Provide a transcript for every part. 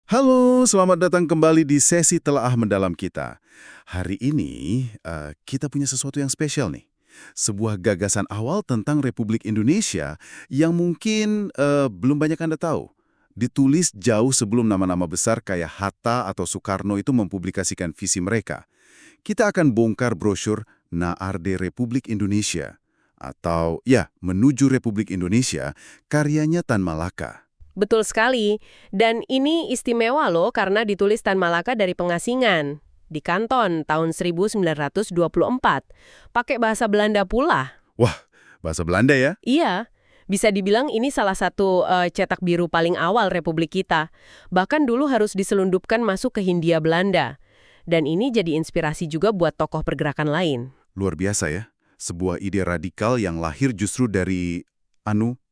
Halo, selamat datang kembali di sesi telaah mendalam kita. Hari ini kita punya sesuatu yang spesial nih. Sebuah gagasan awal tentang Republik Indonesia yang mungkin belum banyak Anda tahu. Ditulis jauh sebelum nama-nama besar kayak Hatta atau Soekarno itu mempublikasikan visi mereka. Kita akan bongkar brosur Naarde Republik Indonesia atau ya, Menuju Republik Indonesia, karyanya Tan Malaka. Betul sekali. Dan ini istimewa loh karena ditulis Tan Malaka dari pengasingan. Di Kanton tahun 1924. Pakai bahasa Belanda pula. Wah, bahasa Belanda ya? Iya, bisa dibilang ini salah satu cetak biru paling awal Republik kita. Bahkan dulu harus diselundupkan masuk ke Hindia Belanda. Dan ini jadi inspirasi juga buat tokoh pergerakan lain. Luar biasa ya. Sebuah ide radikal yang lahir justru dari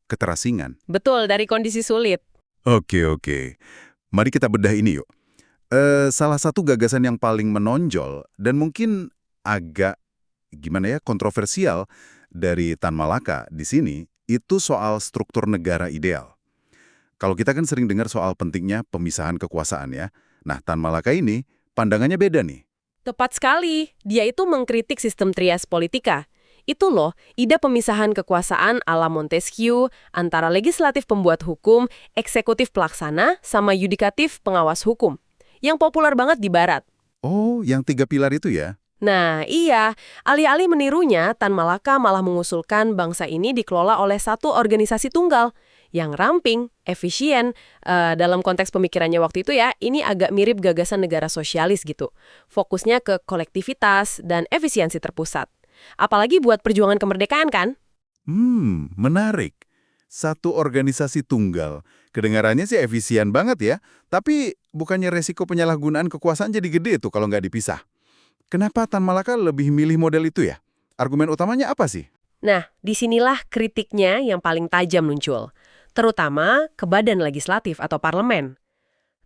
keterasingan. Betul, dari kondisi sulit. Oke. Mari kita bedah ini yuk. Salah satu gagasan yang paling menonjol dan mungkin agak kontroversial dari Tan Malaka di sini itu soal struktur negara ideal. Kalau kita kan sering dengar soal pentingnya pemisahan kekuasaan ya. Nah, Tan Malaka ini pandangannya beda nih. Tepat sekali. Dia itu mengkritik sistem trias politika. Itu loh, ide pemisahan kekuasaan ala Montesquieu antara legislatif pembuat hukum, eksekutif pelaksana, sama yudikatif pengawas hukum. Yang populer banget di Barat. Oh, yang 3 pilar itu ya? Nah, iya. Alih-alih menirunya, Tan Malaka malah mengusulkan bangsa ini dikelola oleh satu organisasi tunggal yang ramping, efisien. Dalam konteks pemikirannya waktu itu ya, ini agak mirip gagasan negara sosialis gitu. Fokusnya ke kolektivitas dan efisiensi terpusat. Apalagi buat perjuangan kemerdekaan kan? Menarik. Satu organisasi tunggal. Kedengarannya sih efisien banget ya. Tapi bukannya resiko penyalahgunaan kekuasaan jadi gede tuh kalau nggak dipisah. Kenapa Tan Malaka lebih milih model itu ya? Argumen utamanya apa sih? Nah, disinilah kritiknya yang paling tajam muncul. Terutama ke badan legislatif atau parlemen.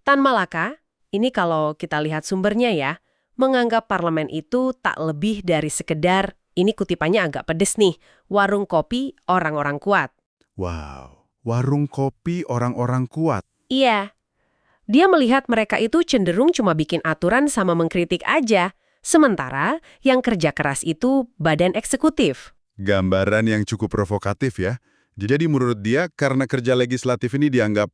Tan Malaka, ini kalau kita lihat sumbernya ya, menganggap parlemen itu tak lebih dari sekedar, ini kutipannya agak pedes nih, warung kopi orang-orang kuat. Wow, warung kopi orang-orang kuat. Iya, dia melihat mereka itu cenderung cuma bikin aturan sama mengkritik aja, sementara yang kerja keras itu badan eksekutif. Gambaran yang cukup provokatif ya. Jadi menurut dia karena kerja legislatif ini dianggap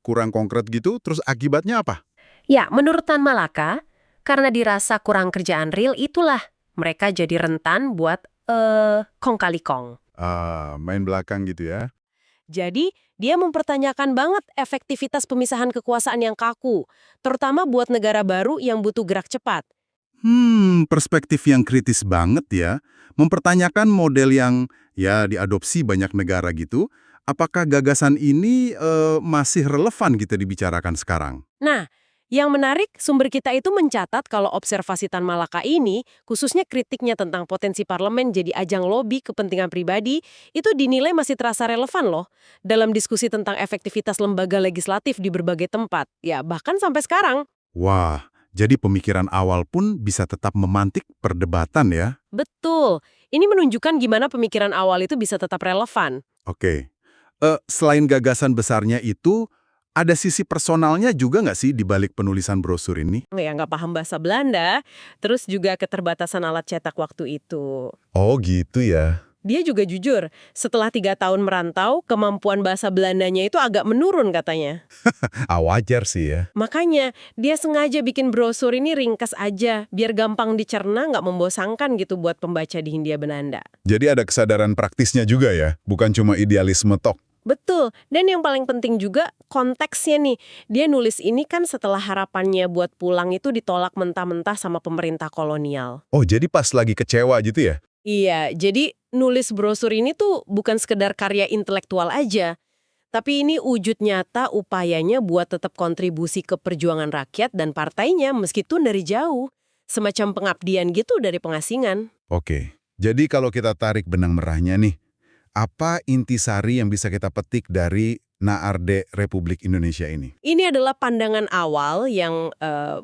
kurang konkret gitu, terus akibatnya apa? Ya, menurut Tan Malaka, karena dirasa kurang kerjaan real itulah mereka jadi rentan buat kong kali kong. Main belakang gitu ya. Jadi, dia mempertanyakan banget efektivitas pemisahan kekuasaan yang kaku, terutama buat negara baru yang butuh gerak cepat. Perspektif yang kritis banget ya. Mempertanyakan model yang ya diadopsi banyak negara gitu. Apakah gagasan ini masih relevan kita dibicarakan sekarang? Nah, yang menarik, sumber kita itu mencatat kalau observasi Tan Malaka ini, khususnya kritiknya tentang potensi parlemen jadi ajang lobi kepentingan pribadi, itu dinilai masih terasa relevan loh dalam diskusi tentang efektivitas lembaga legislatif di berbagai tempat. Ya, bahkan sampai sekarang. Wah, jadi pemikiran awal pun bisa tetap memantik perdebatan ya? Betul. Ini menunjukkan gimana pemikiran awal itu bisa tetap relevan. Oke. Selain gagasan besarnya itu, ada sisi personalnya juga nggak sih di balik penulisan brosur ini? Ya, nggak paham bahasa Belanda, terus juga keterbatasan alat cetak waktu itu. Oh gitu ya. Dia juga jujur, setelah 3 tahun merantau, kemampuan bahasa Belandanya itu agak menurun katanya. Wajar sih ya. Makanya, dia sengaja bikin brosur ini ringkas aja, biar gampang dicerna, nggak membosankan gitu buat pembaca di Hindia Belanda. Jadi ada kesadaran praktisnya juga ya, bukan cuma idealisme tok. Betul, dan yang paling penting juga konteksnya nih. Dia nulis ini kan setelah harapannya buat pulang itu ditolak mentah-mentah sama pemerintah kolonial. Oh, jadi pas lagi kecewa gitu ya? Iya, jadi nulis brosur ini tuh bukan sekedar karya intelektual aja, tapi ini wujud nyata upayanya buat tetap kontribusi ke perjuangan rakyat dan partainya meskipun dari jauh. Semacam pengabdian gitu dari pengasingan. Oke, jadi kalau kita tarik benang merahnya nih, apa intisari yang bisa kita petik dari Naarde Republik Indonesia ini? Ini adalah pandangan awal yang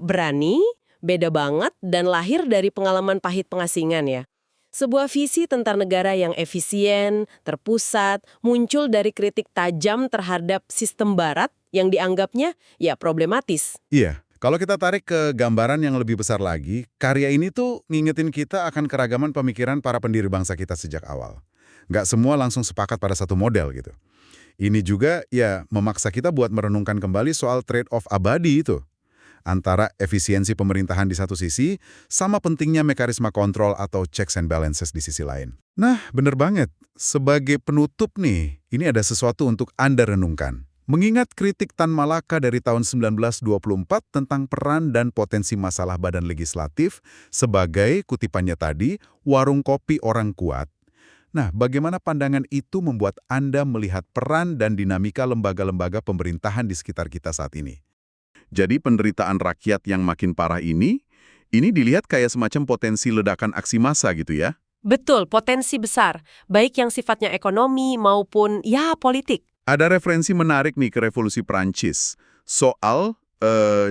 berani, beda banget, dan lahir dari pengalaman pahit pengasingan ya. Sebuah visi tentang negara yang efisien, terpusat, muncul dari kritik tajam terhadap sistem barat yang dianggapnya ya problematis. Iya, kalau kita tarik ke gambaran yang lebih besar lagi, karya ini tuh ngingetin kita akan keragaman pemikiran para pendiri bangsa kita sejak awal. Nggak semua langsung sepakat pada satu model gitu. Ini juga ya memaksa kita buat merenungkan kembali soal trade-off abadi itu. Antara efisiensi pemerintahan di satu sisi, sama pentingnya mekanisme kontrol atau checks and balances di sisi lain. Nah, bener banget. Sebagai penutup nih, ini ada sesuatu untuk Anda renungkan. Mengingat kritik Tan Malaka dari tahun 1924 tentang peran dan potensi masalah badan legislatif sebagai, kutipannya tadi, warung kopi orang kuat. Nah, bagaimana pandangan itu membuat Anda melihat peran dan dinamika lembaga-lembaga pemerintahan di sekitar kita saat ini? Jadi penderitaan rakyat yang makin parah ini dilihat kayak semacam potensi ledakan aksi massa gitu ya? Betul, potensi besar, baik yang sifatnya ekonomi maupun ya politik. Ada referensi menarik nih ke Revolusi Prancis, soal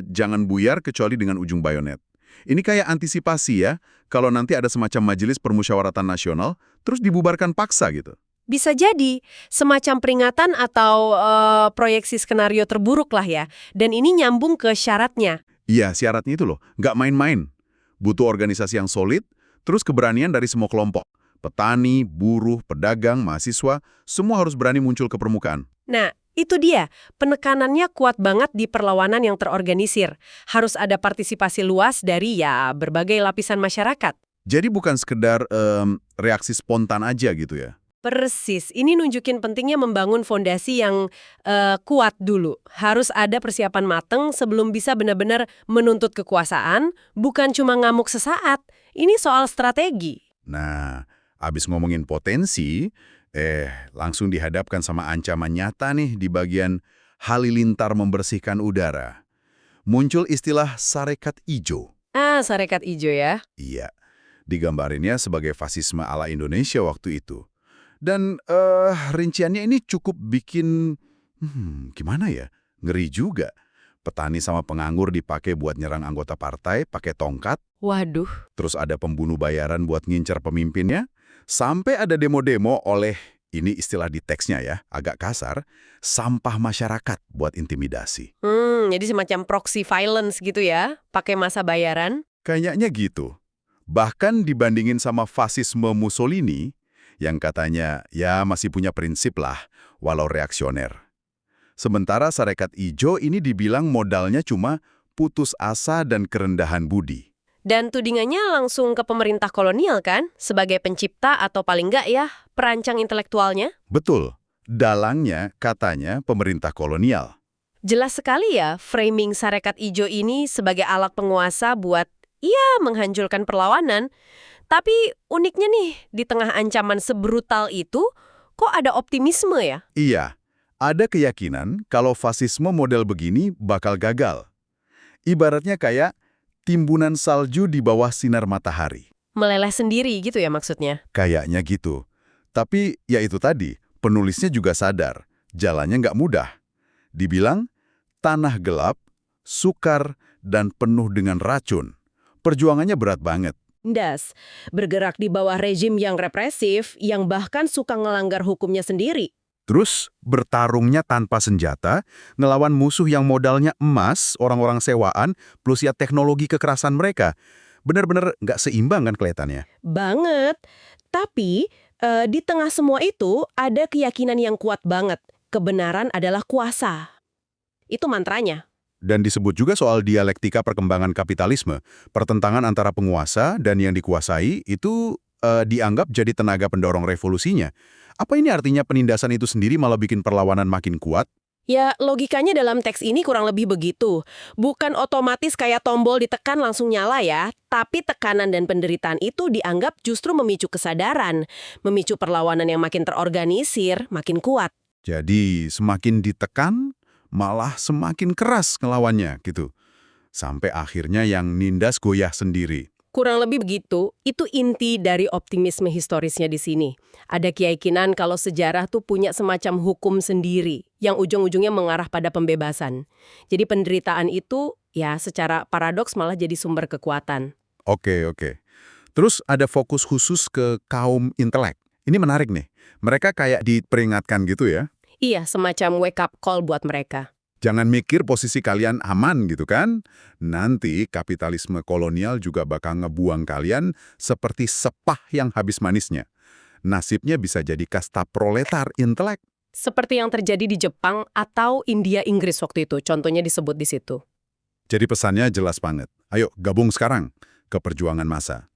jangan buyar kecuali dengan ujung bayonet. Ini kayak antisipasi ya, kalau nanti ada semacam majelis permusyawaratan nasional, terus dibubarkan paksa gitu. Bisa jadi semacam peringatan atau proyeksi skenario terburuk lah ya. Dan ini nyambung ke syaratnya. Iya, syaratnya itu loh, nggak main-main. Butuh organisasi yang solid, terus keberanian dari semua kelompok. Petani, buruh, pedagang, mahasiswa, semua harus berani muncul ke permukaan. Nah, itu dia. Penekanannya kuat banget di perlawanan yang terorganisir. Harus ada partisipasi luas dari ya berbagai lapisan masyarakat. Jadi bukan sekedar reaksi spontan aja gitu ya? Persis, ini nunjukin pentingnya membangun fondasi yang kuat dulu. Harus ada persiapan mateng sebelum bisa benar-benar menuntut kekuasaan, bukan cuma ngamuk sesaat. Ini soal strategi. Nah, abis ngomongin potensi, langsung dihadapkan sama ancaman nyata nih di bagian halilintar membersihkan udara. Muncul istilah Sarekat Ijo. Ah, Sarekat Ijo ya. Iya, digambarinnya sebagai fasisme ala Indonesia waktu itu. Dan rinciannya ini cukup bikin, gimana ya, ngeri juga. Petani sama penganggur dipakai buat nyerang anggota partai pakai tongkat. Waduh. Terus ada pembunuh bayaran buat ngincar pemimpinnya. Sampai ada demo-demo oleh, ini istilah di teksnya ya, agak kasar, sampah masyarakat buat intimidasi. Jadi semacam proxy violence gitu ya, pakai masa bayaran. Kayaknya gitu. Bahkan dibandingin sama fasisme Mussolini, yang katanya ya masih punya prinsip lah, walau reaksioner. Sementara Sarekat Ijo ini dibilang modalnya cuma putus asa dan kerendahan budi. Dan tudingannya langsung ke pemerintah kolonial kan? Sebagai pencipta atau paling nggak ya, perancang intelektualnya? Betul. Dalangnya katanya pemerintah kolonial. Jelas sekali ya, framing Sarekat Ijo ini sebagai alat penguasa buat, ya, menghancurkan perlawanan. Tapi uniknya nih, di tengah ancaman sebrutal itu, kok ada optimisme ya? Iya, ada keyakinan kalau fasisme model begini bakal gagal. Ibaratnya kayak timbunan salju di bawah sinar matahari. Meleleh sendiri gitu ya maksudnya? Kayaknya gitu. Tapi ya itu tadi, penulisnya juga sadar, jalannya nggak mudah. Dibilang, tanah gelap, sukar, dan penuh dengan racun. Perjuangannya berat banget. Das, bergerak di bawah rezim yang represif, yang bahkan suka ngelanggar hukumnya sendiri. Terus bertarungnya tanpa senjata, ngelawan musuh yang modalnya emas, orang-orang sewaan, plus ya teknologi kekerasan mereka. Benar-benar nggak seimbang kan kelihatannya. Banget. Tapi, di tengah semua itu, ada keyakinan yang kuat banget. Kebenaran adalah kuasa. Itu mantranya. Dan disebut juga soal dialektika perkembangan kapitalisme. Pertentangan antara penguasa dan yang dikuasai itu dianggap jadi tenaga pendorong revolusinya. Apa ini artinya penindasan itu sendiri malah bikin perlawanan makin kuat? Ya, logikanya dalam teks ini kurang lebih begitu. Bukan otomatis kayak tombol ditekan langsung nyala ya, tapi tekanan dan penderitaan itu dianggap justru memicu kesadaran, memicu perlawanan yang makin terorganisir, makin kuat. Jadi semakin ditekan, malah semakin keras ngelawannya gitu. Sampai akhirnya yang nindas goyah sendiri. Kurang lebih begitu, itu inti dari optimisme historisnya di sini. Ada keyakinan kalau sejarah tuh punya semacam hukum sendiri, yang ujung-ujungnya mengarah pada pembebasan. Jadi penderitaan itu, ya secara paradoks malah jadi sumber kekuatan. Oke. Terus ada fokus khusus ke kaum intelek. Ini menarik nih. Mereka kayak diperingatkan gitu ya. Iya, semacam wake up call buat mereka. Jangan mikir posisi kalian aman gitu kan. Nanti kapitalisme kolonial juga bakal ngebuang kalian seperti sepah yang habis manisnya. Nasibnya bisa jadi kasta proletar intelek. Seperti yang terjadi di Jepang atau India Inggris waktu itu, contohnya disebut di situ. Jadi pesannya jelas banget. Ayo gabung sekarang ke perjuangan massa.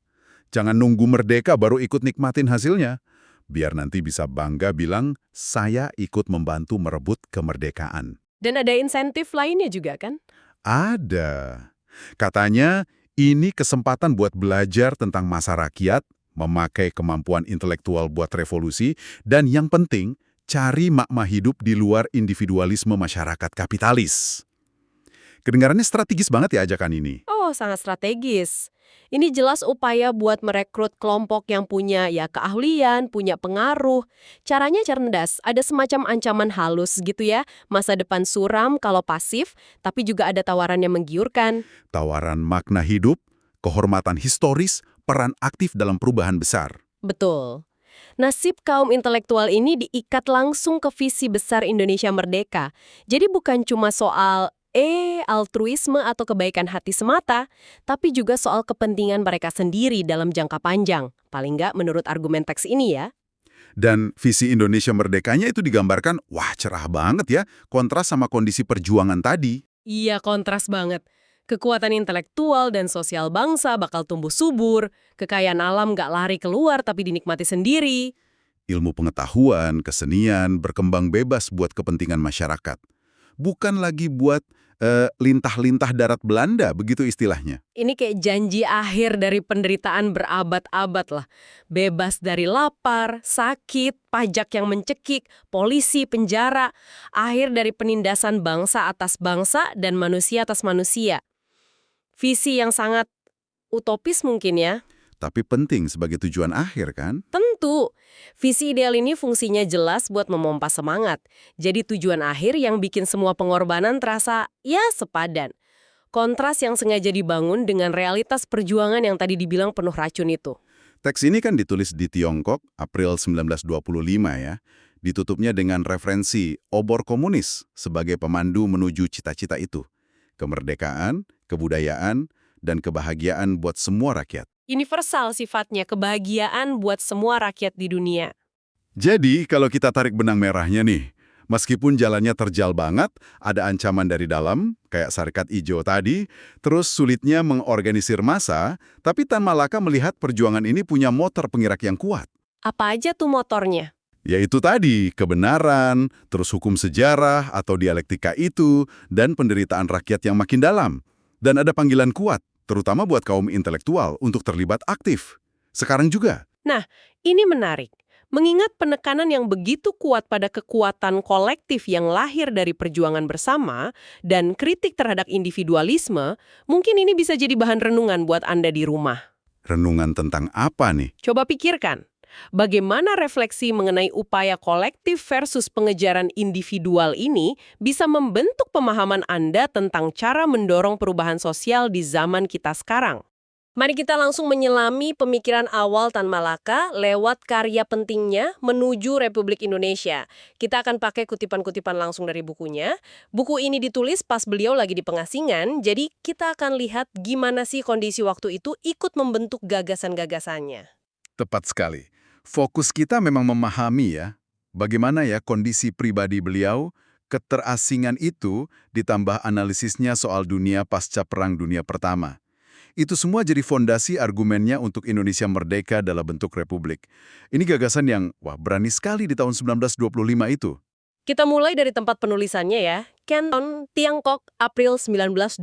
Jangan nunggu merdeka baru ikut nikmatin hasilnya. Biar nanti bisa bangga bilang, saya ikut membantu merebut kemerdekaan. Dan ada insentif lainnya juga kan? Ada. Katanya, ini kesempatan buat belajar tentang masa rakyat, memakai kemampuan intelektual buat revolusi, dan yang penting, cari makna hidup di luar individualisme masyarakat kapitalis. Kedengarannya strategis banget ya ajakan ini. Oh, sangat strategis. Ini jelas upaya buat merekrut kelompok yang punya keahlian, punya pengaruh. Caranya cerdas, ada semacam ancaman halus gitu ya. Masa depan suram kalau pasif, tapi juga ada tawaran yang menggiurkan. Tawaran makna hidup, kehormatan historis, peran aktif dalam perubahan besar. Betul. Nasib kaum intelektual ini diikat langsung ke visi besar Indonesia Merdeka. Jadi bukan cuma soal altruisme atau kebaikan hati semata, tapi juga soal kepentingan mereka sendiri dalam jangka panjang. Paling nggak menurut argumen teks ini ya. Dan visi Indonesia Merdekanya itu digambarkan, wah cerah banget ya, kontras sama kondisi perjuangan tadi. Iya, kontras banget. Kekuatan intelektual dan sosial bangsa bakal tumbuh subur, kekayaan alam nggak lari keluar tapi dinikmati sendiri. Ilmu pengetahuan, kesenian, berkembang bebas buat kepentingan masyarakat. Bukan lagi buat lintah-lintah darat Belanda, begitu istilahnya. Ini kayak janji akhir dari penderitaan berabad-abad lah. Bebas dari lapar, sakit, pajak yang mencekik, polisi, penjara. Akhir dari penindasan bangsa atas bangsa dan manusia atas manusia. Visi yang sangat utopis mungkin ya. Tapi penting sebagai tujuan akhir kan? Tentu, visi ideal ini fungsinya jelas buat memompa semangat. Jadi tujuan akhir yang bikin semua pengorbanan terasa sepadan. Kontras yang sengaja dibangun dengan realitas perjuangan yang tadi dibilang penuh racun itu. Teks ini kan ditulis di Tiongkok, April 1925 ya. Ditutupnya dengan referensi obor komunis sebagai pemandu menuju cita-cita itu. Kemerdekaan, kebudayaan, dan kebahagiaan buat semua rakyat. Universal sifatnya, kebahagiaan buat semua rakyat di dunia. Jadi, kalau kita tarik benang merahnya nih, meskipun jalannya terjal banget, ada ancaman dari dalam, kayak Serikat Hijau tadi, terus sulitnya mengorganisir massa, tapi Tan Malaka melihat perjuangan ini punya motor penggerak yang kuat. Apa aja tuh motornya? Yaitu tadi, kebenaran, terus hukum sejarah atau dialektika itu, dan penderitaan rakyat yang makin dalam. Dan ada panggilan kuat, terutama buat kaum intelektual untuk terlibat aktif. Sekarang juga. Nah, ini menarik. Mengingat penekanan yang begitu kuat pada kekuatan kolektif yang lahir dari perjuangan bersama dan kritik terhadap individualisme, mungkin ini bisa jadi bahan renungan buat Anda di rumah. Renungan tentang apa nih? Coba pikirkan, bagaimana refleksi mengenai upaya kolektif versus pengejaran individual ini bisa membentuk pemahaman Anda tentang cara mendorong perubahan sosial di zaman kita sekarang. Mari kita langsung menyelami pemikiran awal Tan Malaka lewat karya pentingnya Menuju Republik Indonesia. Kita akan pakai kutipan-kutipan langsung dari bukunya. Buku ini ditulis pas beliau lagi di pengasingan, jadi kita akan lihat gimana sih kondisi waktu itu ikut membentuk gagasan-gagasannya. Tepat sekali. Fokus kita memang memahami ya, bagaimana ya kondisi pribadi beliau, keterasingan itu ditambah analisisnya soal dunia pasca Perang Dunia Pertama. Itu semua jadi fondasi argumennya untuk Indonesia merdeka dalam bentuk republik. Ini gagasan yang, berani sekali di tahun 1925 itu. Kita mulai dari tempat penulisannya ya, Canton, Tiongkok, April 1925.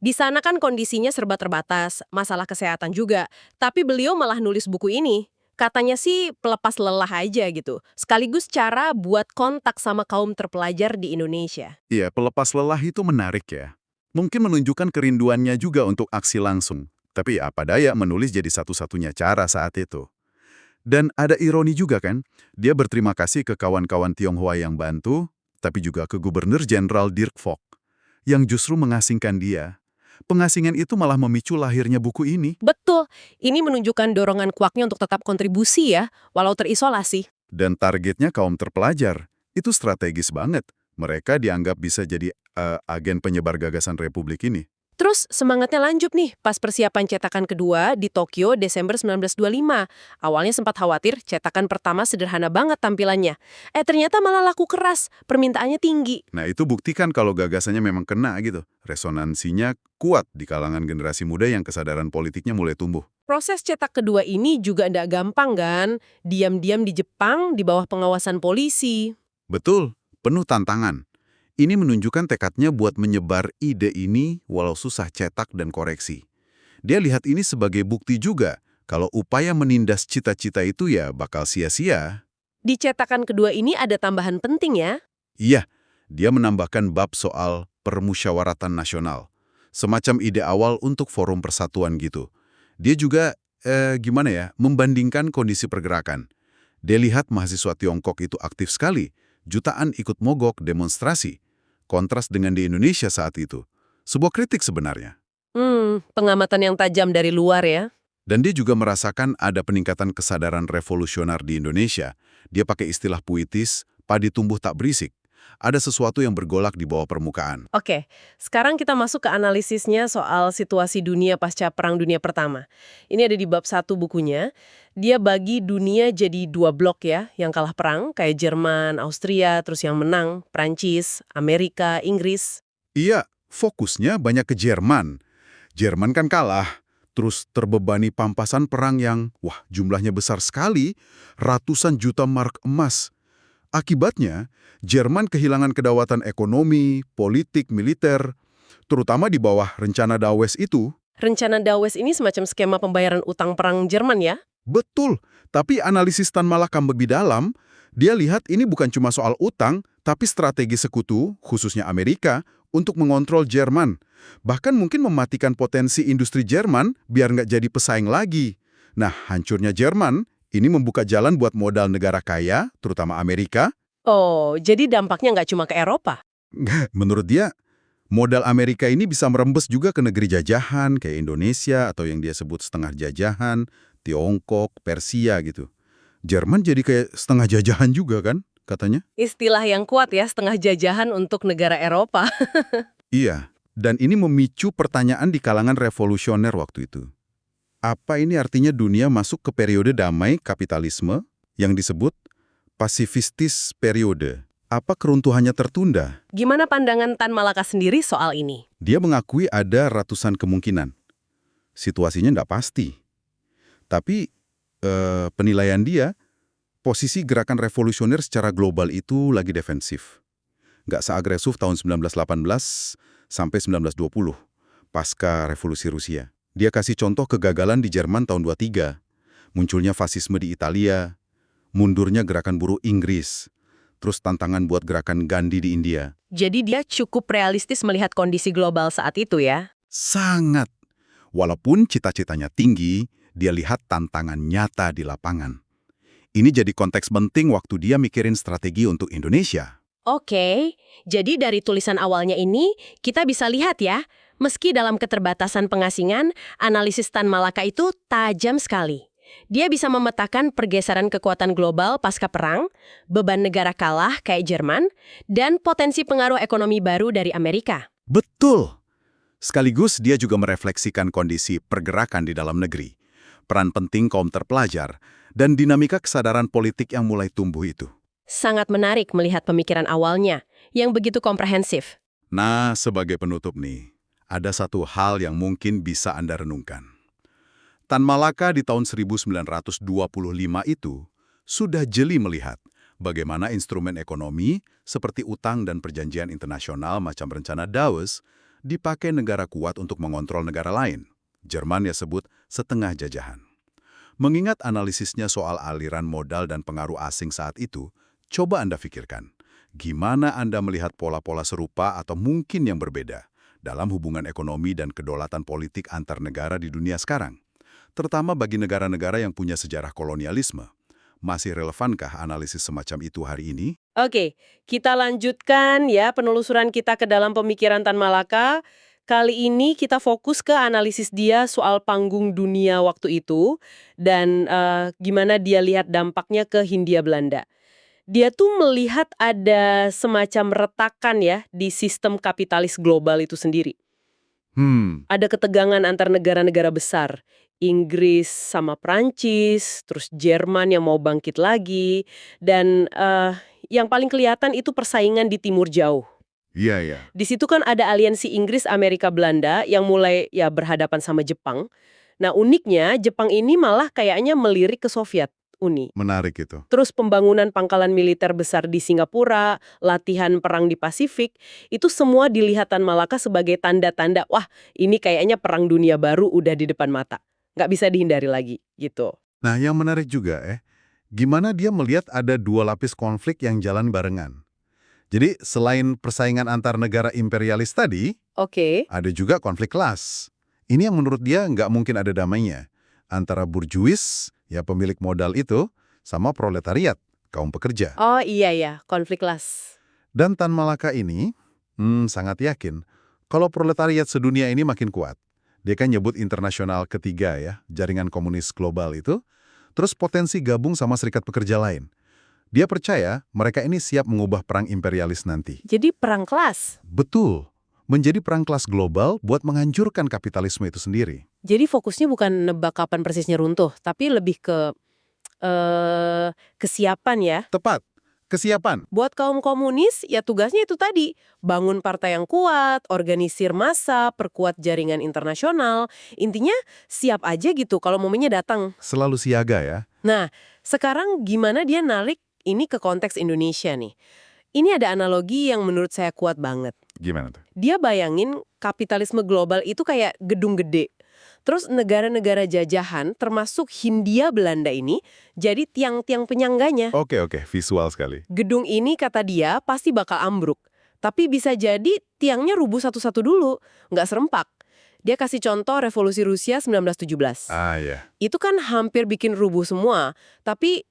Di sana kan kondisinya serba terbatas, masalah kesehatan juga, tapi beliau malah nulis buku ini. Katanya sih pelepas lelah aja gitu, sekaligus cara buat kontak sama kaum terpelajar di Indonesia. Iya, pelepas lelah itu menarik ya. Mungkin menunjukkan kerinduannya juga untuk aksi langsung. Tapi apa daya menulis jadi satu-satunya cara saat itu. Dan ada ironi juga kan, dia berterima kasih ke kawan-kawan Tionghoa yang bantu, tapi juga ke Gubernur Jenderal Dirk Fock, yang justru mengasingkan dia. pengasingan itu malah memicu lahirnya buku ini. Betul, ini menunjukkan dorongan kuaknya untuk tetap kontribusi ya, walau terisolasi. Dan targetnya kaum terpelajar. Itu strategis banget. Mereka dianggap bisa jadi agen penyebar gagasan Republik ini. Terus semangatnya lanjut nih pas persiapan cetakan kedua di Tokyo Desember 1925. Awalnya sempat khawatir cetakan pertama sederhana banget tampilannya. Ternyata malah laku keras, permintaannya tinggi. Nah, itu buktikan kalau gagasannya memang kena gitu. Resonansinya kuat di kalangan generasi muda yang kesadaran politiknya mulai tumbuh. Proses cetak kedua ini juga ndak gampang kan? Diam-diam di Jepang di bawah pengawasan polisi. Betul, penuh tantangan. Ini menunjukkan tekadnya buat menyebar ide ini walau susah cetak dan koreksi. Dia lihat ini sebagai bukti juga kalau upaya menindas cita-cita itu ya bakal sia-sia. Di cetakan kedua ini ada tambahan penting ya. Iya, dia menambahkan bab soal permusyawaratan nasional. Semacam ide awal untuk forum persatuan gitu. Dia juga, membandingkan kondisi pergerakan. Dia lihat mahasiswa Tiongkok itu aktif sekali. Jutaan ikut mogok demonstrasi. Kontras dengan di Indonesia saat itu. Sebuah kritik sebenarnya. Pengamatan yang tajam dari luar ya. Dan dia juga merasakan ada peningkatan kesadaran revolusioner di Indonesia. Dia pakai istilah puitis, padi tumbuh tak berisik. Ada sesuatu yang bergolak di bawah permukaan. Oke, sekarang kita masuk ke analisisnya soal situasi dunia pasca Perang Dunia Pertama. Ini ada di bab 1 bukunya. Dia bagi dunia jadi 2 blok ya, yang kalah perang, kayak Jerman, Austria, terus yang menang, Prancis, Amerika, Inggris. Iya, fokusnya banyak ke Jerman. Jerman kan kalah, terus terbebani pampasan perang yang, jumlahnya besar sekali, ratusan juta mark emas. Akibatnya, Jerman kehilangan kedaulatan ekonomi, politik, militer, terutama di bawah rencana Dawes itu. Rencana Dawes ini semacam skema pembayaran utang perang Jerman ya? Betul, tapi analisis Tan Malakam lebih dalam, dia lihat ini bukan cuma soal utang, tapi strategi sekutu, khususnya Amerika, untuk mengontrol Jerman. Bahkan mungkin mematikan potensi industri Jerman biar nggak jadi pesaing lagi. Nah, hancurnya Jerman ini membuka jalan buat modal negara kaya, terutama Amerika. Oh, jadi dampaknya nggak cuma ke Eropa? Menurut dia, modal Amerika ini bisa merembes juga ke negeri jajahan, kayak Indonesia atau yang dia sebut setengah jajahan, Tiongkok, Persia gitu. Jerman jadi kayak setengah jajahan juga kan, katanya. Istilah yang kuat ya, setengah jajahan untuk negara Eropa. Iya, dan ini memicu pertanyaan di kalangan revolusioner waktu itu. Apa ini artinya dunia masuk ke periode damai kapitalisme yang disebut pasifistis periode? Apa keruntuhannya tertunda? Gimana pandangan Tan Malaka sendiri soal ini? Dia mengakui ada ratusan kemungkinan. Situasinya nggak pasti. Tapi penilaian dia, posisi gerakan revolusioner secara global itu lagi defensif. Nggak seagresif tahun 1918 sampai 1920, pasca revolusi Rusia. Dia kasih contoh kegagalan di Jerman tahun 23, munculnya fasisme di Italia, mundurnya gerakan buruh Inggris, terus tantangan buat gerakan Gandhi di India. Jadi dia cukup realistis melihat kondisi global saat itu ya? Sangat. Walaupun cita-citanya tinggi, dia lihat tantangan nyata di lapangan. Ini jadi konteks penting waktu dia mikirin strategi untuk Indonesia. Oke, jadi dari tulisan awalnya ini, kita bisa lihat ya, meski dalam keterbatasan pengasingan, analisis Tan Malaka itu tajam sekali. Dia bisa memetakan pergeseran kekuatan global pasca perang, beban negara kalah kayak Jerman, dan potensi pengaruh ekonomi baru dari Amerika. Betul! Sekaligus dia juga merefleksikan kondisi pergerakan di dalam negeri, peran penting kaum terpelajar, dan dinamika kesadaran politik yang mulai tumbuh itu. Sangat menarik melihat pemikiran awalnya, yang begitu komprehensif. Nah, sebagai penutup nih, ada satu hal yang mungkin bisa Anda renungkan. Tan Malaka di tahun 1925 itu sudah jeli melihat bagaimana instrumen ekonomi seperti utang dan perjanjian internasional macam rencana Dawes dipakai negara kuat untuk mengontrol negara lain. Jerman ya sebut setengah jajahan. Mengingat analisisnya soal aliran modal dan pengaruh asing saat itu, coba Anda pikirkan, gimana Anda melihat pola-pola serupa atau mungkin yang berbeda dalam hubungan ekonomi dan kedaulatan politik antar negara di dunia sekarang? Terutama bagi negara-negara yang punya sejarah kolonialisme. Masih relevankah analisis semacam itu hari ini? Oke, kita lanjutkan ya penelusuran kita ke dalam pemikiran Tan Malaka. Kali ini kita fokus ke analisis dia soal panggung dunia waktu itu dan gimana dia lihat dampaknya ke Hindia Belanda. Dia tuh melihat ada semacam retakan ya di sistem kapitalis global itu sendiri. Ada ketegangan antar negara-negara besar. Inggris sama Prancis, terus Jerman yang mau bangkit lagi, dan yang paling kelihatan itu persaingan di Timur Jauh. Iya, ya. Di situ kan ada aliansi Inggris, Amerika, Belanda yang mulai ya berhadapan sama Jepang. Nah uniknya Jepang ini malah kayaknya melirik ke Soviet Uni. Menarik itu. Terus pembangunan pangkalan militer besar di Singapura, latihan perang di Pasifik, itu semua dilihat Tan Malaka sebagai tanda-tanda, wah ini kayaknya perang dunia baru udah di depan mata. Nggak bisa dihindari lagi, gitu. Nah, yang menarik juga, gimana dia melihat ada dua lapis konflik yang jalan barengan. Jadi, selain persaingan antar negara imperialis tadi, Oke. ada juga konflik kelas. Ini yang menurut dia nggak mungkin ada damainya. Antara burjuis, ya pemilik modal itu, sama proletariat, kaum pekerja. Oh iya ya, konflik kelas. Dan Tan Malaka ini sangat yakin kalau proletariat sedunia ini makin kuat. Dia kan nyebut internasional ketiga ya, jaringan komunis global itu, terus potensi gabung sama serikat pekerja lain. Dia percaya mereka ini siap mengubah perang imperialis nanti. Jadi perang kelas. Betul, menjadi perang kelas global buat menghancurkan kapitalisme itu sendiri. Jadi fokusnya bukan nebak kapan persisnya runtuh, tapi lebih ke kesiapan ya. Tepat, kesiapan. Buat kaum komunis, ya tugasnya itu tadi. Bangun partai yang kuat, organisir massa, perkuat jaringan internasional. Intinya siap aja gitu kalau momennya datang. Selalu siaga ya. Nah, sekarang gimana dia narik ini ke konteks Indonesia nih? Ini ada analogi yang menurut saya kuat banget. Gimana tuh? Dia bayangin kapitalisme global itu kayak gedung gede. Terus negara-negara jajahan, termasuk Hindia Belanda ini, jadi tiang-tiang penyangganya. Oke, visual sekali. Gedung ini kata dia pasti bakal ambruk. Tapi bisa jadi tiangnya rubuh satu-satu dulu, nggak serempak. Dia kasih contoh revolusi Rusia 1917. Ah ya. Itu kan hampir bikin rubuh semua, tapi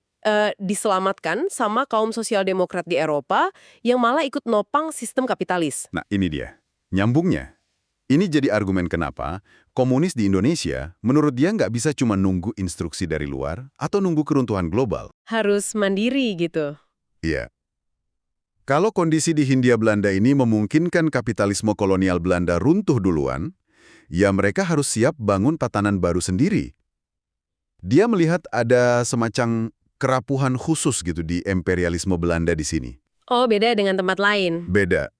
diselamatkan sama kaum sosial demokrat di Eropa yang malah ikut nopang sistem kapitalis. Nah ini dia, nyambungnya. Ini jadi argumen kenapa komunis di Indonesia menurut dia nggak bisa cuma nunggu instruksi dari luar atau nunggu keruntuhan global. Harus mandiri gitu. Iya. Kalau kondisi di Hindia Belanda ini memungkinkan kapitalisme kolonial Belanda runtuh duluan, ya mereka harus siap bangun tatanan baru sendiri. Dia melihat ada semacam kerapuhan khusus gitu di imperialisme Belanda di sini. Oh, beda dengan tempat lain. Beda.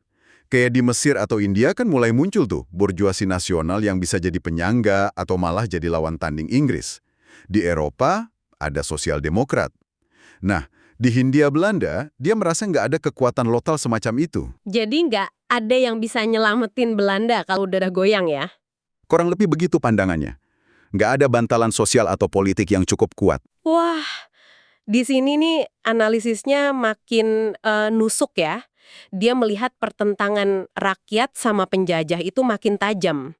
Kayak di Mesir atau India kan mulai muncul tuh burjuasi nasional yang bisa jadi penyangga atau malah jadi lawan tanding Inggris. Di Eropa ada sosial demokrat. Nah, di Hindia Belanda dia merasa nggak ada kekuatan lokal semacam itu. Jadi nggak ada yang bisa nyelamatin Belanda kalau udah goyang ya? Kurang lebih begitu pandangannya. Nggak ada bantalan sosial atau politik yang cukup kuat. Wah, di sini nih analisisnya makin nusuk ya. Dia melihat pertentangan rakyat sama penjajah itu makin tajam.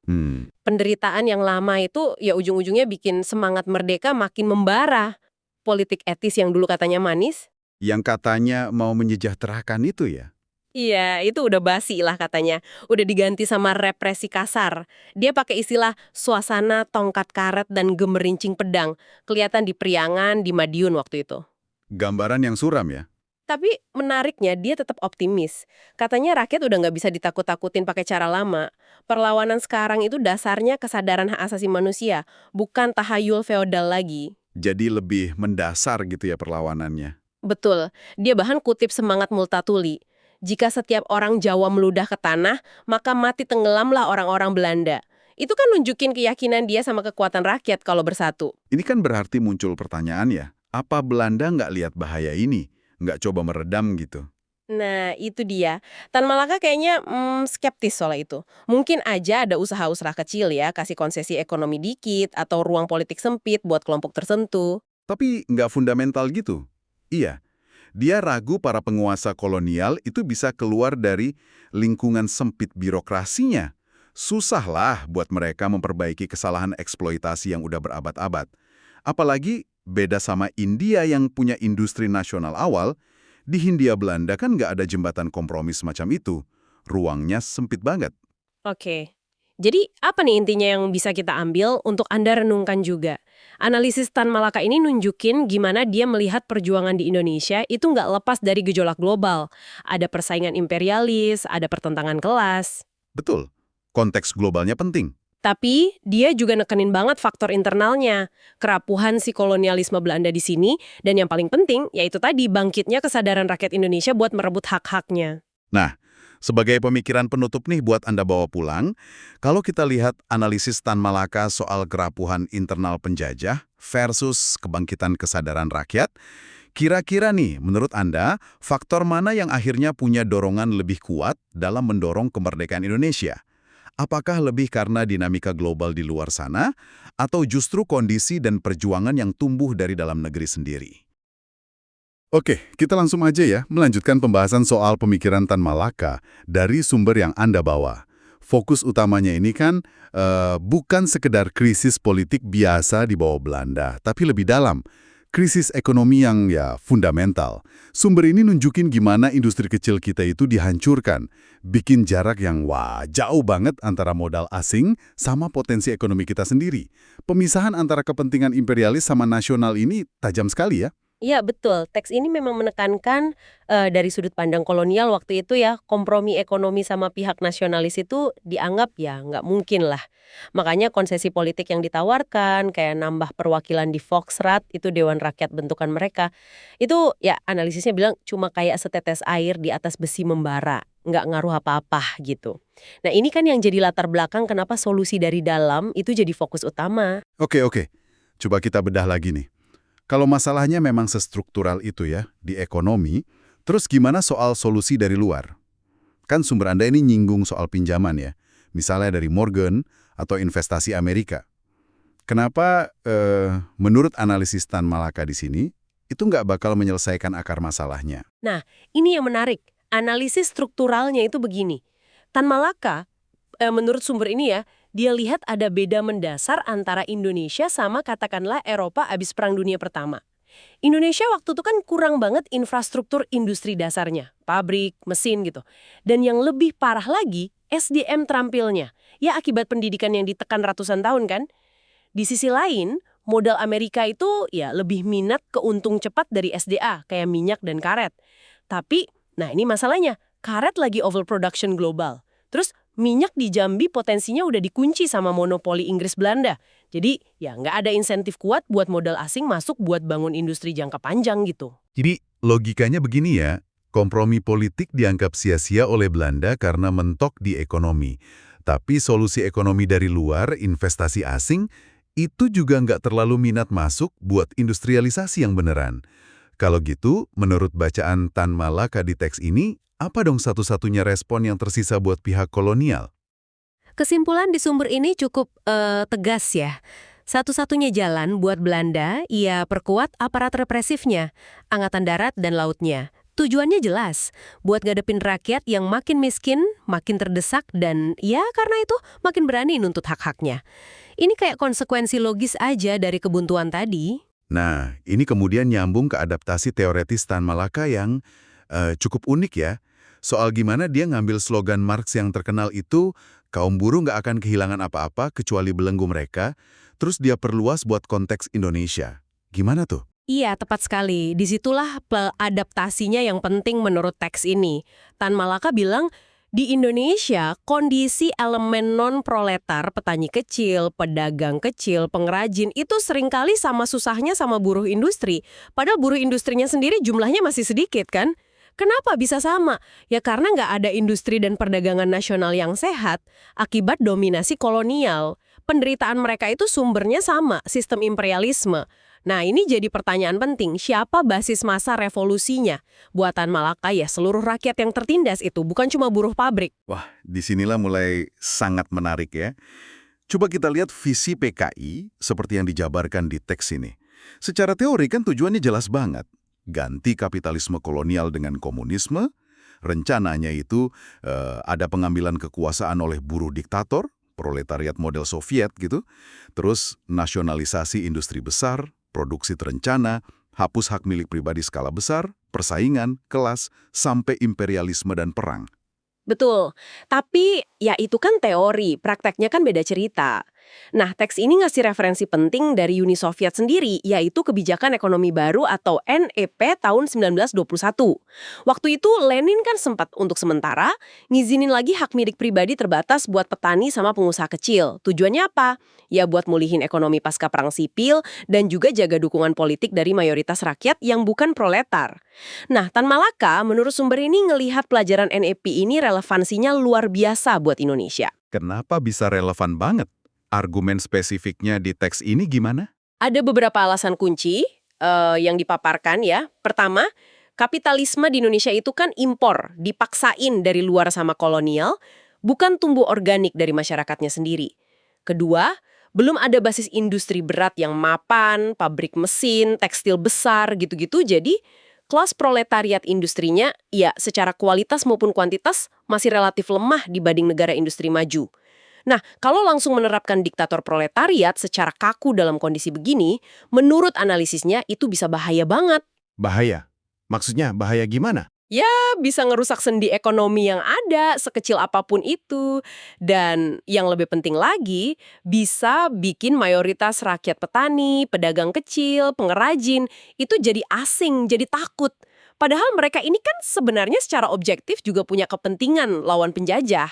Penderitaan yang lama itu ya ujung-ujungnya bikin semangat merdeka makin membara. Politik etis yang dulu katanya manis. Yang katanya mau menyejahterakan itu ya. Iya, itu udah basi lah katanya. Udah diganti sama represi kasar. Dia pakai istilah suasana tongkat karet dan gemerincing pedang. Kelihatan di Priangan, di Madiun waktu itu. Gambaran yang suram ya. Tapi menariknya dia tetap optimis. Katanya rakyat udah nggak bisa ditakut-takutin pakai cara lama. Perlawanan sekarang itu dasarnya kesadaran hak asasi manusia, bukan tahayul feodal lagi. Jadi lebih mendasar gitu ya perlawanannya. Betul. Dia bahkan kutip semangat Multatuli. Jika setiap orang Jawa meludah ke tanah, maka mati tenggelamlah orang-orang Belanda. Itu kan nunjukin keyakinan dia sama kekuatan rakyat kalau bersatu. Ini kan berarti muncul pertanyaan ya, apa Belanda nggak lihat bahaya ini? Nggak coba meredam gitu? Nah, itu dia. Tan Malaka kayaknya skeptis soal itu. Mungkin aja ada usaha-usaha kecil ya, kasih konsesi ekonomi dikit atau ruang politik sempit buat kelompok tertentu. Tapi nggak fundamental gitu. Iya, dia ragu para penguasa kolonial itu bisa keluar dari lingkungan sempit birokrasinya. Susahlah buat mereka memperbaiki kesalahan eksploitasi yang udah berabad-abad. Apalagi beda sama India yang punya industri nasional awal, di Hindia Belanda kan nggak ada jembatan kompromi semacam itu. Ruangnya sempit banget. Oke. Jadi apa nih intinya yang bisa kita ambil untuk Anda renungkan juga? Analisis Tan Malaka ini nunjukin gimana dia melihat perjuangan di Indonesia itu nggak lepas dari gejolak global. Ada persaingan imperialis, ada pertentangan kelas. Betul, konteks globalnya penting. Tapi dia juga nekenin banget faktor internalnya, kerapuhan si kolonialisme Belanda di sini, dan yang paling penting yaitu tadi bangkitnya kesadaran rakyat Indonesia buat merebut hak-haknya. Nah, sebagai pemikiran penutup nih buat Anda bawa pulang, kalau kita lihat analisis Tan Malaka soal kerapuhan internal penjajah versus kebangkitan kesadaran rakyat, kira-kira nih menurut Anda, faktor mana yang akhirnya punya dorongan lebih kuat dalam mendorong kemerdekaan Indonesia? Apakah lebih karena dinamika global di luar sana, atau justru kondisi dan perjuangan yang tumbuh dari dalam negeri sendiri? Oke, kita langsung aja ya melanjutkan pembahasan soal pemikiran Tan Malaka dari sumber yang Anda bawa. Fokus utamanya ini kan bukan sekedar krisis politik biasa di bawah Belanda, tapi lebih dalam. Krisis ekonomi yang ya fundamental. Sumber ini nunjukin gimana industri kecil kita itu dihancurkan. Bikin jarak yang jauh banget antara modal asing sama potensi ekonomi kita sendiri. Pemisahan antara kepentingan imperialis sama nasional ini tajam sekali ya. Iya, betul. Teks ini memang menekankan dari sudut pandang kolonial waktu itu ya, kompromi ekonomi sama pihak nasionalis itu dianggap ya nggak mungkin lah. Makanya konsesi politik yang ditawarkan, kayak nambah perwakilan di Volksraad, itu Dewan Rakyat bentukan mereka, itu ya analisisnya bilang cuma kayak setetes air di atas besi membara, nggak ngaruh apa-apa gitu. Nah ini kan yang jadi latar belakang kenapa solusi dari dalam itu jadi fokus utama. Oke. Coba kita bedah lagi nih. Kalau masalahnya memang sestruktural itu ya, di ekonomi, terus gimana soal solusi dari luar? Kan sumber Anda ini nyinggung soal pinjaman ya, misalnya dari Morgan atau investasi Amerika. Kenapa menurut analisis Tan Malaka di sini, itu nggak bakal menyelesaikan akar masalahnya? Nah, ini yang menarik. Analisis strukturalnya itu begini. Tan Malaka, menurut sumber ini ya, dia lihat ada beda mendasar antara Indonesia sama katakanlah Eropa abis Perang Dunia Pertama. Indonesia waktu itu kan kurang banget infrastruktur industri dasarnya, pabrik, mesin gitu. Dan yang lebih parah lagi, SDM terampilnya. Ya akibat pendidikan yang ditekan ratusan tahun kan. Di sisi lain, modal Amerika itu ya lebih minat ke untung cepat dari SDA, kayak minyak dan karet. Tapi, nah ini masalahnya, karet lagi overproduction global. Terus minyak di Jambi potensinya udah dikunci sama monopoli Inggris Belanda. Jadi ya nggak ada insentif kuat buat modal asing masuk buat bangun industri jangka panjang gitu. Jadi logikanya begini ya, kompromi politik dianggap sia-sia oleh Belanda karena mentok di ekonomi. Tapi solusi ekonomi dari luar, investasi asing, itu juga nggak terlalu minat masuk buat industrialisasi yang beneran. Kalau gitu, menurut bacaan Tan Malaka di teks ini, apa dong satu-satunya respon yang tersisa buat pihak kolonial? Kesimpulan di sumber ini cukup tegas ya. Satu-satunya jalan buat Belanda, ia perkuat aparat represifnya, angkatan darat dan lautnya. Tujuannya jelas, buat ngadepin rakyat yang makin miskin, makin terdesak, dan ya karena itu makin berani nuntut hak-haknya. Ini kayak konsekuensi logis aja dari kebuntuan tadi. Nah, ini kemudian nyambung ke adaptasi teoretis Tan Malaka yang cukup unik ya. Soal gimana dia ngambil slogan Marx yang terkenal itu, kaum buruh nggak akan kehilangan apa-apa kecuali belenggu mereka, terus dia perluas buat konteks Indonesia. Gimana tuh? Iya, tepat sekali. Disitulah adaptasinya yang penting menurut teks ini. Tan Malaka bilang, di Indonesia, kondisi elemen non-proletar, petani kecil, pedagang kecil, pengrajin, itu seringkali sama susahnya sama buruh industri. Padahal buruh industrinya sendiri jumlahnya masih sedikit kan? Kenapa bisa sama? Ya karena nggak ada industri dan perdagangan nasional yang sehat akibat dominasi kolonial. Penderitaan mereka itu sumbernya sama, sistem imperialisme. Nah ini jadi pertanyaan penting, siapa basis masa revolusinya? Buatan Malaka ya seluruh rakyat yang tertindas itu, bukan cuma buruh pabrik. Wah, disinilah mulai sangat menarik ya. Coba kita lihat visi PKI seperti yang dijabarkan di teks ini. Secara teori kan tujuannya jelas banget. Ganti kapitalisme kolonial dengan komunisme, rencananya itu ada pengambilan kekuasaan oleh buruh diktator, proletariat model Soviet gitu, terus nasionalisasi industri besar, produksi terencana, hapus hak milik pribadi skala besar, persaingan, kelas, sampai imperialisme dan perang. Betul. Tapi ya itu kan teori, prakteknya kan beda cerita. Nah, teks ini ngasih referensi penting dari Uni Soviet sendiri, yaitu Kebijakan Ekonomi Baru atau NEP tahun 1921. Waktu itu Lenin kan sempat untuk sementara ngizinin lagi hak milik pribadi terbatas buat petani sama pengusaha kecil. Tujuannya apa? Ya buat mulihin ekonomi pasca perang sipil dan juga jaga dukungan politik dari mayoritas rakyat yang bukan proletar. Nah, Tan Malaka menurut sumber ini ngelihat pelajaran NEP ini relevansinya luar biasa buat Indonesia. Kenapa bisa relevan banget? Argumen spesifiknya di teks ini gimana? Ada beberapa alasan kunci yang dipaparkan ya. Pertama, kapitalisme di Indonesia itu kan impor, dipaksain dari luar sama kolonial, bukan tumbuh organik dari masyarakatnya sendiri. Kedua, belum ada basis industri berat yang mapan, pabrik mesin, tekstil besar gitu-gitu, jadi kelas proletariat industrinya, ya secara kualitas maupun kuantitas masih relatif lemah dibanding negara industri maju. Nah, kalau langsung menerapkan diktator proletariat secara kaku dalam kondisi begini, menurut analisisnya itu bisa bahaya banget. Bahaya. Maksudnya bahaya gimana? Ya, bisa ngerusak sendi ekonomi yang ada, sekecil apapun itu. Dan yang lebih penting lagi, bisa bikin mayoritas rakyat petani, pedagang kecil, pengrajin, itu jadi asing, jadi takut. Padahal mereka ini kan sebenarnya secara objektif juga punya kepentingan lawan penjajah.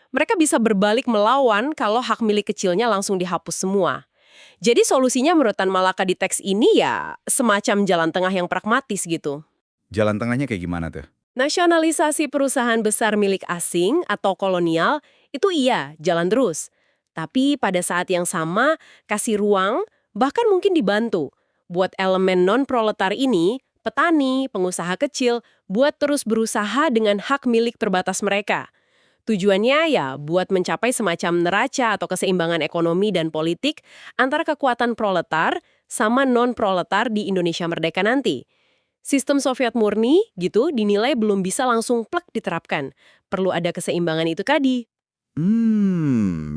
Mereka bisa berbalik melawan kalau hak milik kecilnya langsung dihapus semua. Jadi solusinya menurut Tan Malaka di teks ini ya semacam jalan tengah yang pragmatis gitu. Jalan tengahnya kayak gimana tuh? Nasionalisasi perusahaan besar milik asing atau kolonial itu iya, jalan terus. Tapi pada saat yang sama, kasih ruang, bahkan mungkin dibantu, buat elemen non-proletar ini, petani, pengusaha kecil, buat terus berusaha dengan hak milik terbatas mereka. Tujuannya ya buat mencapai semacam neraca atau keseimbangan ekonomi dan politik antara kekuatan proletar sama non-proletar di Indonesia merdeka nanti. Sistem Soviet murni gitu dinilai belum bisa langsung plek diterapkan. Perlu ada keseimbangan itu tadi.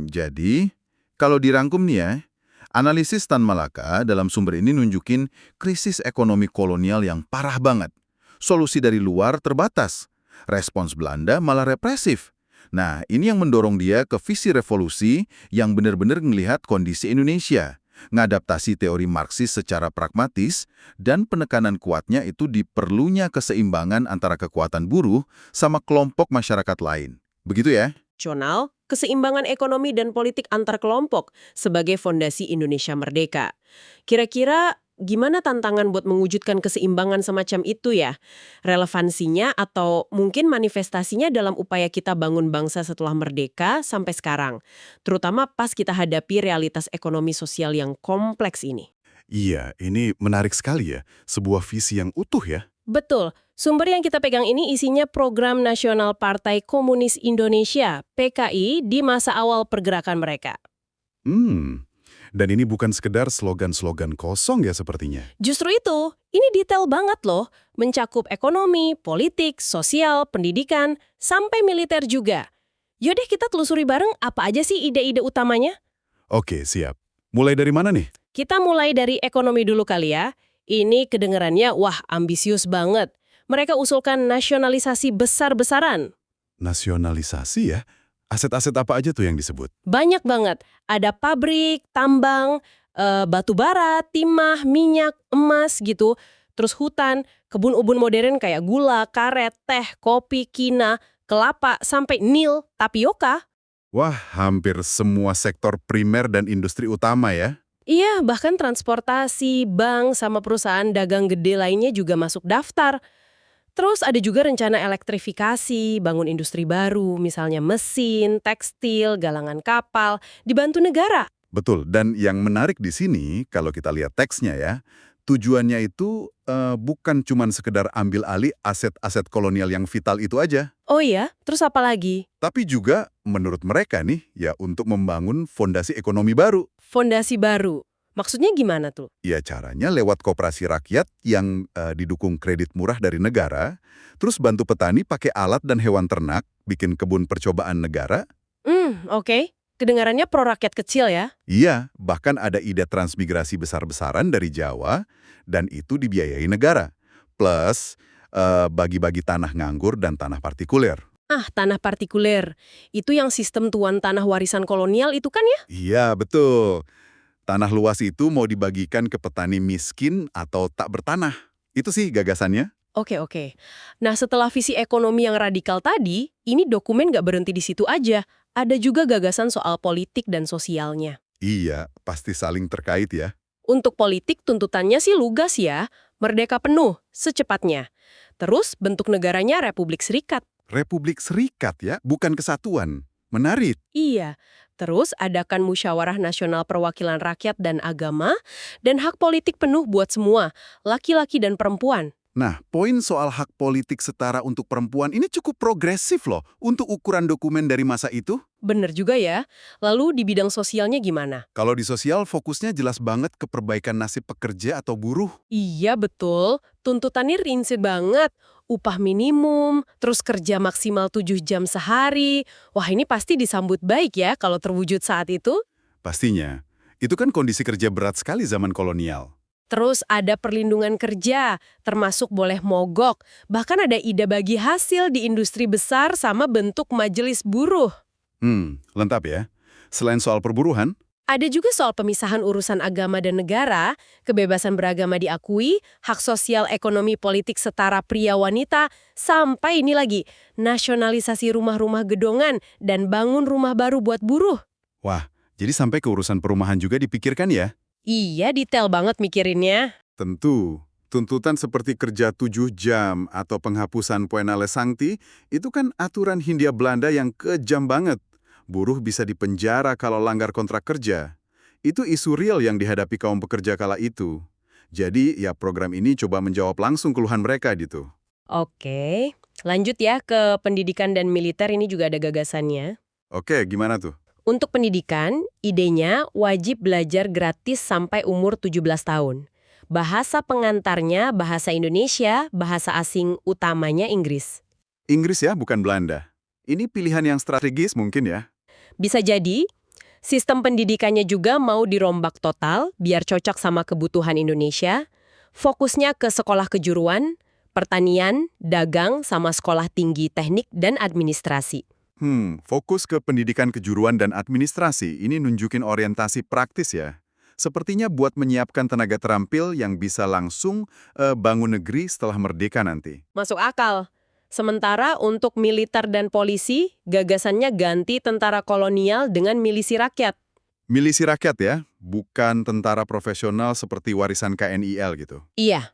Jadi kalau dirangkum nih ya, analisis Tan Malaka dalam sumber ini nunjukin krisis ekonomi kolonial yang parah banget. Solusi dari luar terbatas. Respons Belanda malah represif. Nah, ini yang mendorong dia ke visi revolusi yang benar-benar ngelihat kondisi Indonesia. Ngadaptasi teori Marxis secara pragmatis, dan penekanan kuatnya itu di perlunya keseimbangan antara kekuatan buruh sama kelompok masyarakat lain. Begitu ya? Nasional, keseimbangan ekonomi dan politik antar kelompok sebagai fondasi Indonesia merdeka. Kira-kira gimana tantangan buat mewujudkan keseimbangan semacam itu ya? Relevansinya atau mungkin manifestasinya dalam upaya kita bangun bangsa setelah merdeka sampai sekarang. Terutama pas kita hadapi realitas ekonomi sosial yang kompleks ini. Iya, ini menarik sekali ya. Sebuah visi yang utuh ya. Betul. Sumber yang kita pegang ini isinya Program Nasional Partai Komunis Indonesia, PKI, di masa awal pergerakan mereka. Dan ini bukan sekedar slogan-slogan kosong ya sepertinya. Justru itu, ini detail banget loh, mencakup ekonomi, politik, sosial, pendidikan, sampai militer juga. Yaudah kita telusuri bareng apa aja sih ide-ide utamanya? Oke, siap. Mulai dari mana nih? Kita mulai dari ekonomi dulu kali ya. Ini kedengarannya, wah ambisius banget. Mereka usulkan nasionalisasi besar-besaran. Nasionalisasi ya? Aset-aset apa aja tuh yang disebut? Banyak banget. Ada pabrik, tambang, batu bara, timah, minyak, emas gitu. Terus hutan, kebun ubun modern kayak gula, karet, teh, kopi, kina, kelapa, sampai nil, tapioka. Wah, hampir semua sektor primer dan industri utama ya? Iya, bahkan transportasi, bank, sama perusahaan dagang gede lainnya juga masuk daftar. Terus ada juga rencana elektrifikasi, bangun industri baru, misalnya mesin, tekstil, galangan kapal, dibantu negara. Betul, dan yang menarik di sini, kalau kita lihat teksnya ya, tujuannya itu bukan cuma sekedar ambil alih aset-aset kolonial yang vital itu aja. Oh iya? Terus apa lagi? Tapi juga menurut mereka nih, ya untuk membangun fondasi ekonomi baru. Fondasi baru. Maksudnya gimana tuh? Ya caranya lewat koperasi rakyat yang didukung kredit murah dari negara, terus bantu petani pakai alat dan hewan ternak, bikin kebun percobaan negara. Oke. Kedengarannya pro rakyat kecil ya? Iya, bahkan ada ide transmigrasi besar-besaran dari Jawa, dan itu dibiayai negara. Plus, bagi-bagi tanah nganggur dan tanah partikuler. Ah, tanah partikuler. Itu yang sistem tuan tanah warisan kolonial itu kan ya? Iya, betul. Tanah luas itu mau dibagikan ke petani miskin atau tak bertanah. Itu sih gagasannya. Oke, oke. Nah, setelah visi ekonomi yang radikal tadi, ini dokumen nggak berhenti di situ aja. Ada juga gagasan soal politik dan sosialnya. Iya, pasti saling terkait ya. Untuk politik, tuntutannya sih lugas ya. Merdeka penuh, secepatnya. Terus, bentuk negaranya Republik Serikat. Republik Serikat ya, bukan kesatuan. Menarik. Iya. Terus, adakan musyawarah nasional perwakilan rakyat dan agama, dan hak politik penuh buat semua, laki-laki dan perempuan. Nah, poin soal hak politik setara untuk perempuan ini cukup progresif loh untuk ukuran dokumen dari masa itu. Bener juga ya. Lalu di bidang sosialnya gimana? Kalau di sosial fokusnya jelas banget ke perbaikan nasib pekerja atau buruh. Iya betul, tuntutannya rinci banget. Upah minimum, terus kerja maksimal 7 jam sehari. Wah ini pasti disambut baik ya kalau terwujud saat itu. Pastinya, itu kan kondisi kerja berat sekali zaman kolonial. Terus ada perlindungan kerja, termasuk boleh mogok. Bahkan ada ide bagi hasil di industri besar sama bentuk majelis buruh. Lengkap ya. Selain soal perburuhan, Ada juga soal pemisahan urusan agama dan negara, kebebasan beragama diakui, hak sosial ekonomi politik setara pria wanita, sampai ini lagi, nasionalisasi rumah-rumah gedongan dan bangun rumah baru buat buruh. wah, jadi sampai ke urusan perumahan juga dipikirkan ya? Iya, detail banget mikirinnya. Tentu. Tuntutan seperti kerja 7 jam atau penghapusan poenale sancti itu kan aturan Hindia Belanda yang kejam banget. Buruh bisa dipenjara kalau langgar kontrak kerja. Itu isu real yang dihadapi kaum pekerja kala itu. Jadi ya program ini coba menjawab langsung keluhan mereka gitu. Oke, lanjut ya ke pendidikan dan militer ini juga ada gagasannya. Oke, gimana tuh? Untuk pendidikan, idenya wajib belajar gratis sampai umur 17 tahun. Bahasa pengantarnya bahasa Indonesia, bahasa asing utamanya Inggris. Inggris ya, bukan Belanda. Ini pilihan yang strategis mungkin ya. Bisa jadi, sistem pendidikannya juga mau dirombak total biar cocok sama kebutuhan Indonesia. Fokusnya ke sekolah kejuruan, pertanian, dagang, sama sekolah tinggi teknik dan administrasi. Fokus ke pendidikan kejuruan dan administrasi ini nunjukin orientasi praktis ya. Sepertinya buat menyiapkan tenaga terampil yang bisa langsung bangun negeri setelah merdeka nanti. Masuk akal. Sementara untuk militer dan polisi, gagasannya ganti tentara kolonial dengan milisi rakyat. Milisi rakyat ya, bukan tentara profesional seperti warisan KNIL gitu. Iya,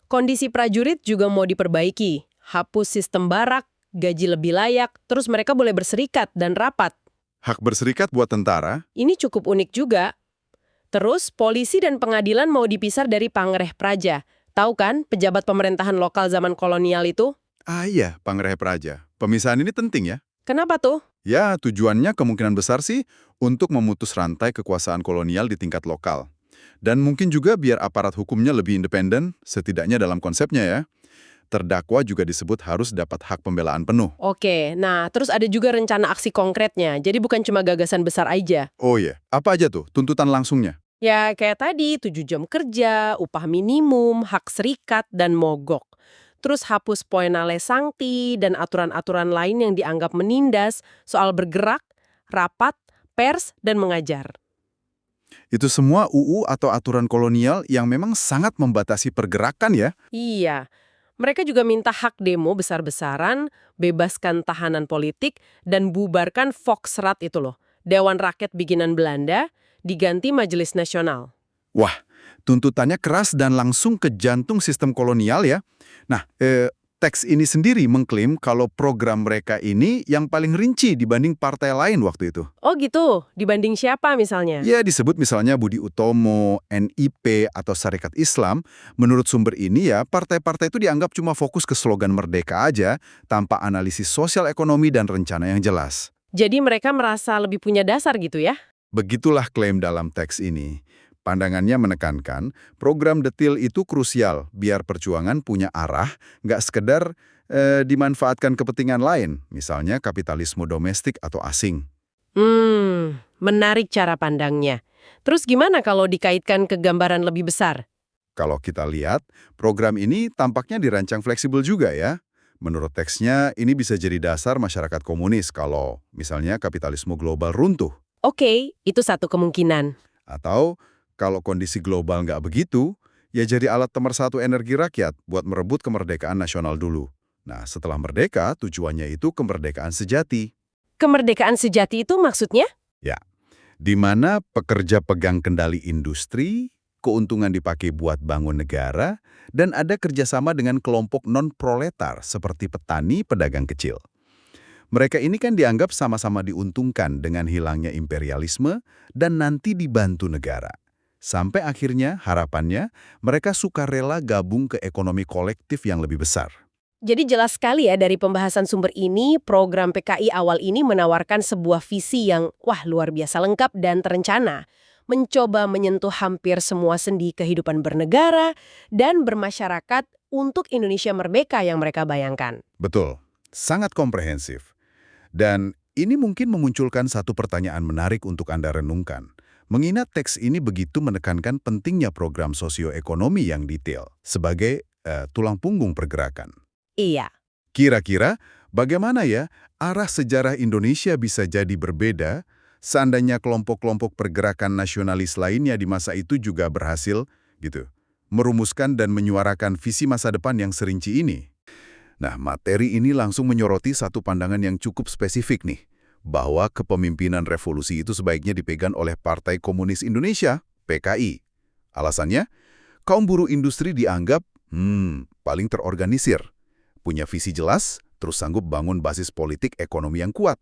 kondisi prajurit juga mau diperbaiki. Hapus sistem barak, gaji lebih layak, terus mereka boleh berserikat dan rapat. Hak berserikat buat tentara? Ini cukup unik juga. Terus, polisi dan pengadilan mau dipisah dari Pangreh Praja. Tahu kan, pejabat pemerintahan lokal zaman kolonial itu? Ah iya, Pangreh Praja. Pemisahan ini penting ya. Kenapa tuh? Ya, tujuannya kemungkinan besar sih untuk memutus rantai kekuasaan kolonial di tingkat lokal. Dan mungkin juga biar aparat hukumnya lebih independen, setidaknya dalam konsepnya ya. Terdakwa juga disebut harus dapat hak pembelaan penuh. Oke, nah terus ada juga rencana aksi konkretnya. Jadi bukan cuma gagasan besar aja. Oh iya, apa aja tuh tuntutan langsungnya? Ya kayak tadi, 7 jam kerja, upah minimum, hak serikat, dan mogok. Terus hapus poenale sancti dan aturan-aturan lain yang dianggap menindas soal bergerak, rapat, pers, dan mengajar. Itu semua UU atau aturan kolonial yang memang sangat membatasi pergerakan ya. Iya, mereka juga minta hak demo besar-besaran, bebaskan tahanan politik, dan bubarkan Volksraad itu loh, Dewan Rakyat bikinan Belanda, diganti Majelis Nasional. Wah, tuntutannya keras dan langsung ke jantung sistem kolonial ya. Nah, teks ini sendiri mengklaim kalau program mereka ini yang paling rinci dibanding partai lain waktu itu. Oh gitu, dibanding siapa misalnya? Ya, disebut misalnya Budi Utomo, NIP, atau Sarekat Islam. Menurut sumber ini ya, partai-partai itu dianggap cuma fokus ke slogan merdeka aja, tanpa analisis sosial ekonomi dan rencana yang jelas. Jadi mereka merasa lebih punya dasar gitu ya? Begitulah klaim dalam teks ini. Pandangannya menekankan, program detil itu krusial biar perjuangan punya arah, nggak sekedar dimanfaatkan kepentingan lain, misalnya kapitalisme domestik atau asing. Menarik cara pandangnya. Terus gimana kalau dikaitkan ke gambaran lebih besar? Kalau kita lihat, program ini tampaknya dirancang fleksibel juga ya. Menurut teksnya, ini bisa jadi dasar masyarakat komunis kalau misalnya kapitalisme global runtuh. Oke, itu satu kemungkinan. Atau kalau kondisi global nggak begitu, ya jadi alat pemersatu energi rakyat buat merebut kemerdekaan nasional dulu. Nah, setelah merdeka, tujuannya itu kemerdekaan sejati. Kemerdekaan sejati itu maksudnya? Ya, di mana pekerja pegang kendali industri, keuntungan dipakai buat bangun negara, dan ada kerjasama dengan kelompok non-proletar seperti petani, pedagang kecil. Mereka ini kan dianggap sama-sama diuntungkan dengan hilangnya imperialisme dan nanti dibantu negara. Sampai akhirnya harapannya mereka sukarela gabung ke ekonomi kolektif yang lebih besar. Jadi jelas sekali ya dari pembahasan sumber ini, program PKI awal ini menawarkan sebuah visi yang luar biasa lengkap dan terencana. Mencoba menyentuh hampir semua sendi kehidupan bernegara dan bermasyarakat untuk Indonesia merdeka yang mereka bayangkan. Betul, sangat komprehensif. Dan ini mungkin memunculkan satu pertanyaan menarik untuk Anda renungkan. Mengingat teks ini begitu menekankan pentingnya program sosioekonomi yang detail sebagai tulang punggung pergerakan. Iya. Kira-kira bagaimana ya arah sejarah Indonesia bisa jadi berbeda seandainya kelompok-kelompok pergerakan nasionalis lainnya di masa itu juga berhasil merumuskan dan menyuarakan visi masa depan yang serinci ini? Nah, materi ini langsung menyoroti satu pandangan yang cukup spesifik nih, bahwa kepemimpinan revolusi itu sebaiknya dipegang oleh Partai Komunis Indonesia, PKI. Alasannya, kaum buruh industri dianggap paling terorganisir, punya visi jelas, terus sanggup bangun basis politik ekonomi yang kuat.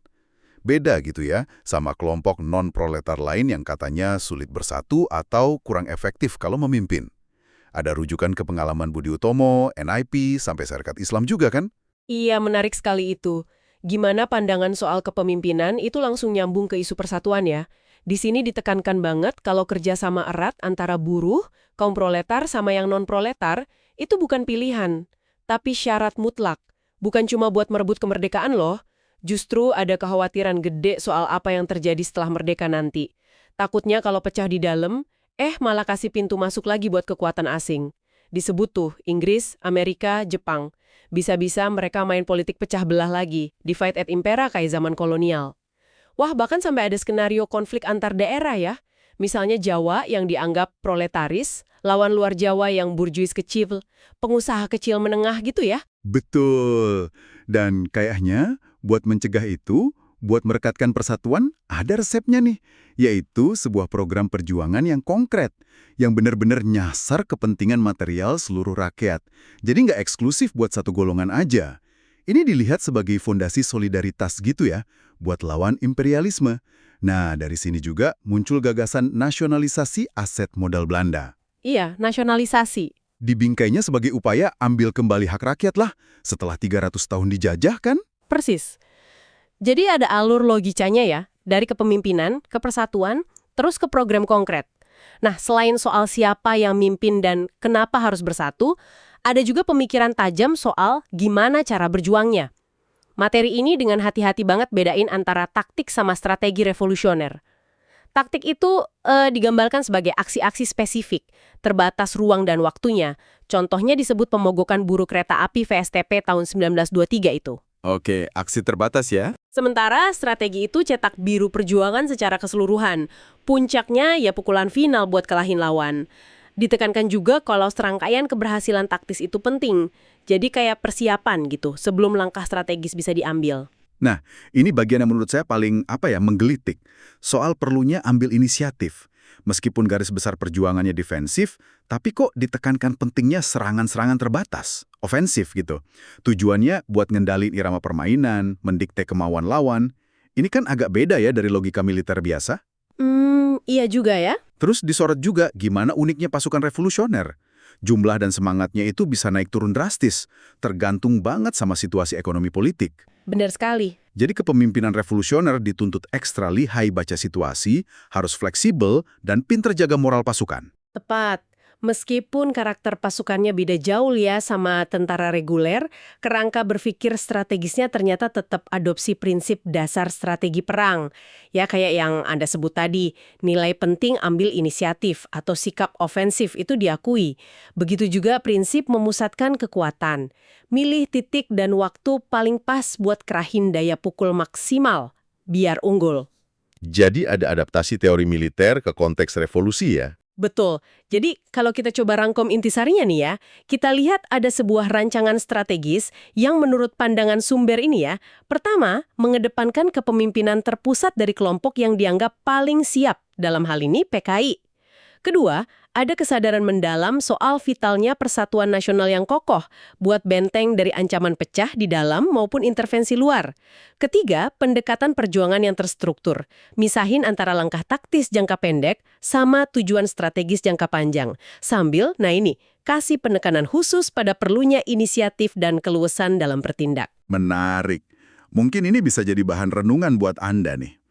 Beda gitu ya, sama kelompok non-proletar lain yang katanya sulit bersatu atau kurang efektif kalau memimpin. Ada rujukan ke pengalaman Budi Utomo, NIP, sampai Serikat Islam juga kan? Iya, menarik sekali itu. Gimana pandangan soal kepemimpinan itu langsung nyambung ke isu persatuan ya. Di sini ditekankan banget kalau kerjasama erat antara buruh, kaum proletar sama yang non-proletar itu bukan pilihan, tapi syarat mutlak. Bukan cuma buat merebut kemerdekaan loh. Justru ada kekhawatiran gede soal apa yang terjadi setelah merdeka nanti. Takutnya kalau pecah di dalam, malah kasih pintu masuk lagi buat kekuatan asing. Disebut tuh Inggris, Amerika, Jepang. Bisa-bisa mereka main politik pecah belah lagi, divide et impera kayak zaman kolonial. Bahkan sampai ada skenario konflik antar daerah ya. Misalnya Jawa yang dianggap proletaris, lawan luar Jawa yang burjuis kecil, pengusaha kecil menengah gitu ya. Betul. Dan kayaknya buat mencegah itu, buat merekatkan persatuan, ada resepnya nih, yaitu sebuah program perjuangan yang konkret, yang benar-benar nyasar kepentingan material seluruh rakyat. Jadi nggak eksklusif buat satu golongan aja. Ini dilihat sebagai fondasi solidaritas gitu ya, buat lawan imperialisme. Nah, dari sini juga muncul gagasan nasionalisasi aset modal Belanda. Iya, nasionalisasi. Dibingkainya sebagai upaya ambil kembali hak rakyat lah, setelah 300 tahun dijajah kan? Persis. Jadi ada alur logikanya ya, dari kepemimpinan, ke persatuan, terus ke program konkret. Nah, selain soal siapa yang mimpin dan kenapa harus bersatu, ada juga pemikiran tajam soal gimana cara berjuangnya. Materi ini dengan hati-hati banget bedain antara taktik sama strategi revolusioner. Taktik itu digambarkan sebagai aksi-aksi spesifik, terbatas ruang dan waktunya. Contohnya disebut pemogokan buruh kereta api VSTP tahun 1923 itu. Oke, aksi terbatas ya? Sementara strategi itu cetak biru perjuangan secara keseluruhan. Puncaknya ya pukulan final buat kalahin lawan. Ditekankan juga kalau serangkaian keberhasilan taktis itu penting. Jadi kayak persiapan gitu sebelum langkah strategis bisa diambil. Nah, ini bagian yang menurut saya paling menggelitik. Soal perlunya ambil inisiatif. Meskipun garis besar perjuangannya defensif, tapi kok ditekankan pentingnya serangan-serangan terbatas, ofensif gitu. Tujuannya buat ngendalin irama permainan, mendikte kemauan lawan. Ini kan agak beda ya dari logika militer biasa. Iya juga ya. Terus disorot juga gimana uniknya pasukan revolusioner. Jumlah dan semangatnya itu bisa naik turun drastis, tergantung banget sama situasi ekonomi politik. Benar sekali. Jadi kepemimpinan revolusioner dituntut ekstra lihai baca situasi, harus fleksibel, dan pinter jaga moral pasukan. Tepat. Meskipun karakter pasukannya beda jauh ya sama tentara reguler, kerangka berpikir strategisnya ternyata tetap adopsi prinsip dasar strategi perang. Ya kayak yang Anda sebut tadi, nilai penting ambil inisiatif atau sikap ofensif itu diakui. Begitu juga prinsip memusatkan kekuatan. Milih titik dan waktu paling pas buat kerahin daya pukul maksimal, biar unggul. Jadi ada adaptasi teori militer ke konteks revolusi ya? Betul. Jadi kalau kita coba rangkum intisarinya nih ya, kita lihat ada sebuah rancangan strategis yang menurut pandangan sumber ini ya, pertama, mengedepankan kepemimpinan terpusat dari kelompok yang dianggap paling siap, dalam hal ini PKI. Kedua, ada kesadaran mendalam soal vitalnya persatuan nasional yang kokoh buat benteng dari ancaman pecah di dalam maupun intervensi luar. Ketiga, pendekatan perjuangan yang terstruktur, misahin antara langkah taktis jangka pendek sama tujuan strategis jangka panjang. Sambil, nah ini, kasih penekanan khusus pada perlunya inisiatif dan keluasan dalam bertindak. Menarik. Mungkin ini bisa jadi bahan renungan buat Anda nih.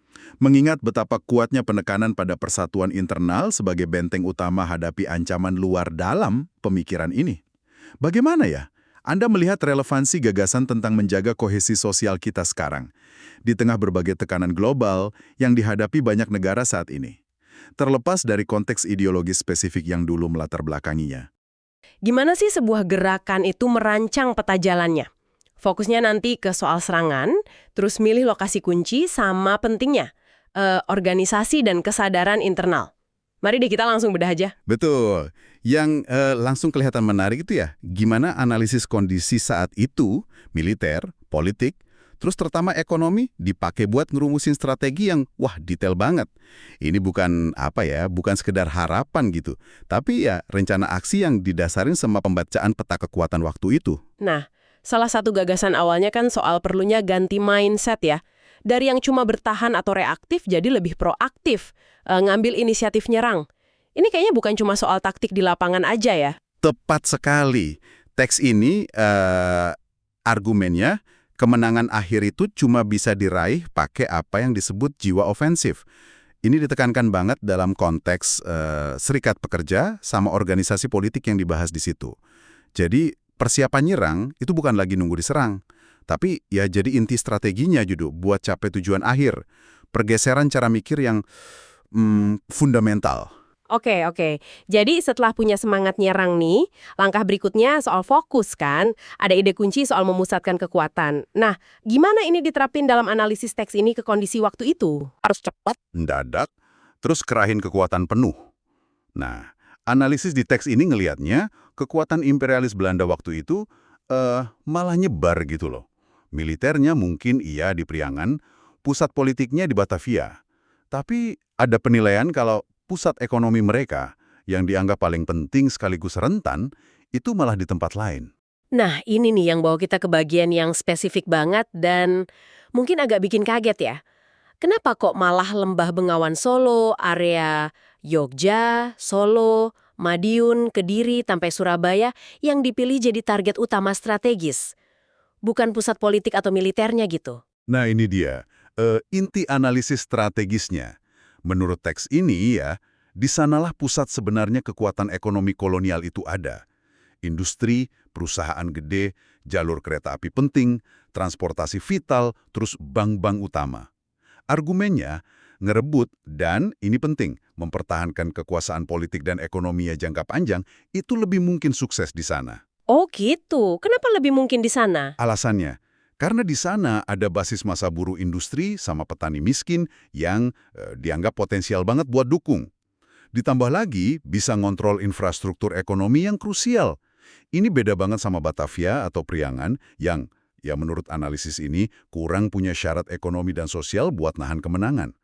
Mengingat betapa kuatnya penekanan pada persatuan internal sebagai benteng utama hadapi ancaman luar dalam pemikiran ini. Bagaimana ya? Anda melihat relevansi gagasan tentang menjaga kohesi sosial kita sekarang, di tengah berbagai tekanan global yang dihadapi banyak negara saat ini. Terlepas dari konteks ideologi spesifik yang dulu melatar belakanginya. Gimana sih sebuah gerakan itu merancang peta jalannya? Fokusnya nanti ke soal serangan, terus milih lokasi kunci sama pentingnya, organisasi dan kesadaran internal. Mari deh kita langsung bedah aja. Betul. Yang langsung kelihatan menarik itu ya, gimana analisis kondisi saat itu, militer, politik, terus terutama ekonomi, dipakai buat ngerumusin strategi yang, wah, detail banget. Ini bukan bukan sekedar harapan gitu, tapi ya rencana aksi yang didasarin sama pembacaan peta kekuatan waktu itu. Nah, salah satu gagasan awalnya kan soal perlunya ganti mindset ya. Dari yang cuma bertahan atau reaktif jadi lebih proaktif, ngambil inisiatif nyerang. Ini kayaknya bukan cuma soal taktik di lapangan aja ya. Tepat sekali. Teks ini argumennya kemenangan akhir itu cuma bisa diraih pakai apa yang disebut jiwa ofensif. Ini ditekankan banget dalam konteks serikat pekerja sama organisasi politik yang dibahas di situ. Jadi persiapan nyerang itu bukan lagi nunggu diserang. Tapi ya jadi inti strateginya juga buat capai tujuan akhir. Pergeseran cara mikir yang fundamental. Oke. Jadi setelah punya semangat nyerang nih, langkah berikutnya soal fokus kan? Ada ide kunci soal memusatkan kekuatan. Nah, gimana ini diterapin dalam analisis teks ini ke kondisi waktu itu? Harus cepat. Mendadak, terus kerahin kekuatan penuh. Nah, analisis di teks ini ngelihatnya kekuatan imperialis Belanda waktu itu malah nyebar gitu loh. Militernya mungkin iya di Priangan, pusat politiknya di Batavia. Tapi ada penilaian kalau pusat ekonomi mereka yang dianggap paling penting sekaligus rentan, itu malah di tempat lain. Nah, ini nih yang bawa kita ke bagian yang spesifik banget dan mungkin agak bikin kaget ya. Kenapa kok malah Lembah Bengawan Solo, area Yogyakarta, Solo, Madiun, Kediri, sampai Surabaya yang dipilih jadi target utama strategis? Bukan pusat politik atau militernya gitu. Nah ini dia, inti analisis strategisnya. Menurut teks ini ya, di sanalah pusat sebenarnya kekuatan ekonomi kolonial itu ada. Industri, perusahaan gede, jalur kereta api penting, transportasi vital, terus bank-bank utama. Argumennya, ngerebut dan, ini penting, mempertahankan kekuasaan politik dan ekonominya jangka panjang, itu lebih mungkin sukses di sana. Oh gitu, kenapa lebih mungkin di sana? Alasannya, karena di sana ada basis massa buruh industri sama petani miskin yang dianggap potensial banget buat dukung. Ditambah lagi, bisa ngontrol infrastruktur ekonomi yang krusial. Ini beda banget sama Batavia atau Priangan yang, ya menurut analisis ini, kurang punya syarat ekonomi dan sosial buat nahan kemenangan.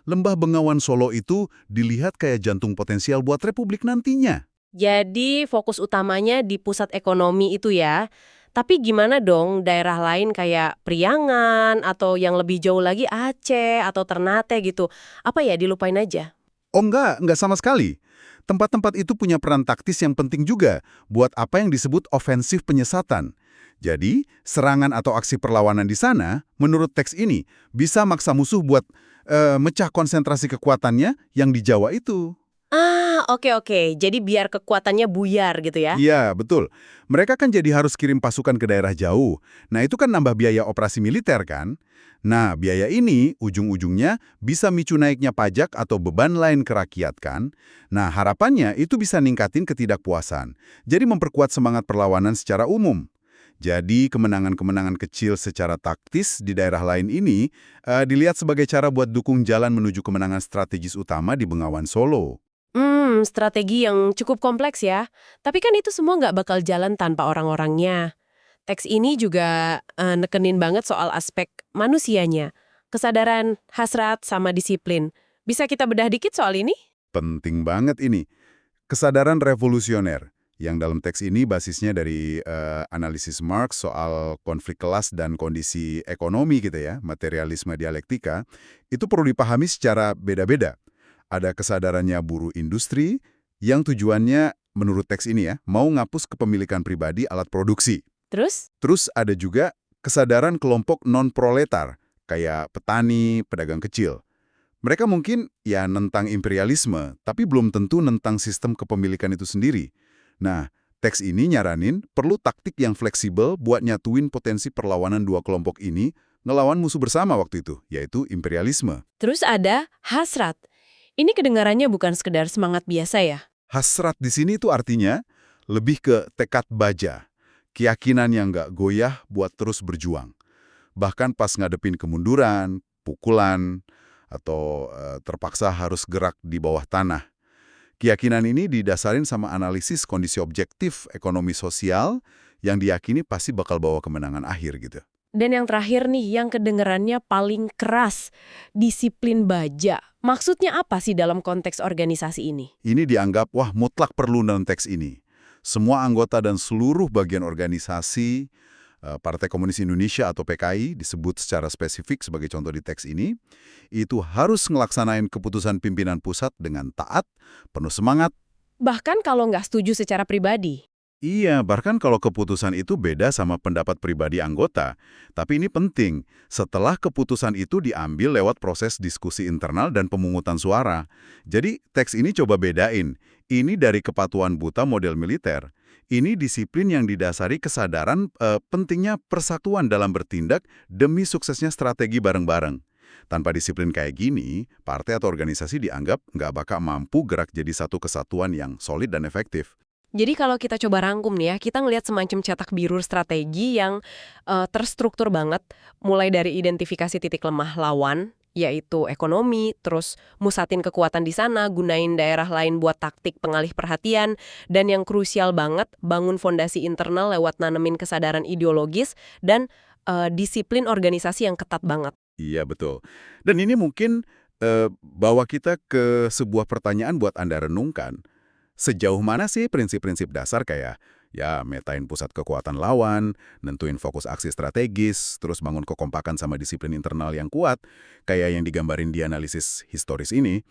Lembah Bengawan Solo itu dilihat kayak jantung potensial buat Republik nantinya. Jadi fokus utamanya di pusat ekonomi itu ya. Tapi gimana dong daerah lain kayak Priangan atau yang lebih jauh lagi Aceh atau Ternate gitu? Apa ya dilupain aja? Oh enggak sama sekali. Tempat-tempat itu punya peran taktis yang penting juga buat apa yang disebut ofensif penyesatan. Jadi, serangan atau aksi perlawanan di sana, menurut teks ini, bisa maksa musuh buat mecah konsentrasi kekuatannya yang di Jawa itu. Oke. Jadi biar kekuatannya buyar gitu ya. Iya, betul. Mereka kan jadi harus kirim pasukan ke daerah jauh. Nah, itu kan nambah biaya operasi militer kan? Nah, biaya ini ujung-ujungnya bisa micu naiknya pajak atau beban lain ke rakyat kan? Nah, harapannya itu bisa ningkatin ketidakpuasan. Jadi memperkuat semangat perlawanan secara umum. Jadi kemenangan-kemenangan kecil secara taktis di daerah lain ini dilihat sebagai cara buat dukung jalan menuju kemenangan strategis utama di Bengawan Solo. Strategi yang cukup kompleks ya. Tapi kan itu semua nggak bakal jalan tanpa orang-orangnya. Teks ini juga nekenin banget soal aspek manusianya. Kesadaran, hasrat, sama disiplin. Bisa kita bedah dikit soal ini? Penting banget ini. Kesadaran revolusioner, yang dalam teks ini basisnya dari analisis Marx soal konflik kelas dan kondisi ekonomi gitu ya, materialisme dialektika, itu perlu dipahami secara beda-beda. Ada kesadarannya buruh industri, yang tujuannya menurut teks ini ya, mau ngapus kepemilikan pribadi alat produksi. Terus? Terus ada juga kesadaran kelompok non-proletar, kayak petani, pedagang kecil. Mereka mungkin ya nentang imperialisme, tapi belum tentu nentang sistem kepemilikan itu sendiri. Nah, teks ini nyaranin perlu taktik yang fleksibel buat nyatuin potensi perlawanan dua kelompok ini ngelawan musuh bersama waktu itu, yaitu imperialisme. Terus ada hasrat. Ini kedengarannya bukan sekedar semangat biasa ya. Hasrat di sini itu artinya lebih ke tekad baja, keyakinan yang nggak goyah buat terus berjuang. Bahkan pas ngadepin kemunduran, pukulan, atau terpaksa harus gerak di bawah tanah. Keyakinan ini didasarin sama analisis kondisi objektif ekonomi sosial yang diyakini pasti bakal bawa kemenangan akhir gitu. Dan yang terakhir nih, yang kedengarannya paling keras, disiplin baja. Maksudnya apa sih dalam konteks organisasi ini? Ini dianggap, wah mutlak perlu dalam teks ini. Semua anggota dan seluruh bagian organisasi, Partai Komunis Indonesia atau PKI disebut secara spesifik sebagai contoh di teks ini, itu harus ngelaksanain keputusan pimpinan pusat dengan taat, penuh semangat. Bahkan kalau nggak setuju secara pribadi. Iya, bahkan kalau keputusan itu beda sama pendapat pribadi anggota. Tapi ini penting, setelah keputusan itu diambil lewat proses diskusi internal dan pemungutan suara. Jadi, teks ini coba bedain. Ini dari kepatuhan buta model militer. Ini disiplin yang didasari kesadaran pentingnya persatuan dalam bertindak demi suksesnya strategi bareng-bareng. Tanpa disiplin kayak gini, partai atau organisasi dianggap nggak bakal mampu gerak jadi satu kesatuan yang solid dan efektif. Jadi kalau kita coba rangkum nih ya, kita ngelihat semacam cetak biru strategi yang terstruktur banget, mulai dari identifikasi titik lemah lawan, yaitu ekonomi, terus musatin kekuatan di sana, gunain daerah lain buat taktik pengalih perhatian, dan yang krusial banget, bangun fondasi internal lewat nanemin kesadaran ideologis, dan disiplin organisasi yang ketat banget. Iya, betul. Dan ini mungkin bawa kita ke sebuah pertanyaan buat Anda renungkan. Sejauh mana sih prinsip-prinsip dasar kayak ya metain pusat kekuatan lawan, nentuin fokus aksi strategis, terus bangun kekompakan sama disiplin internal yang kuat, kayak yang digambarin di analisis historis ini,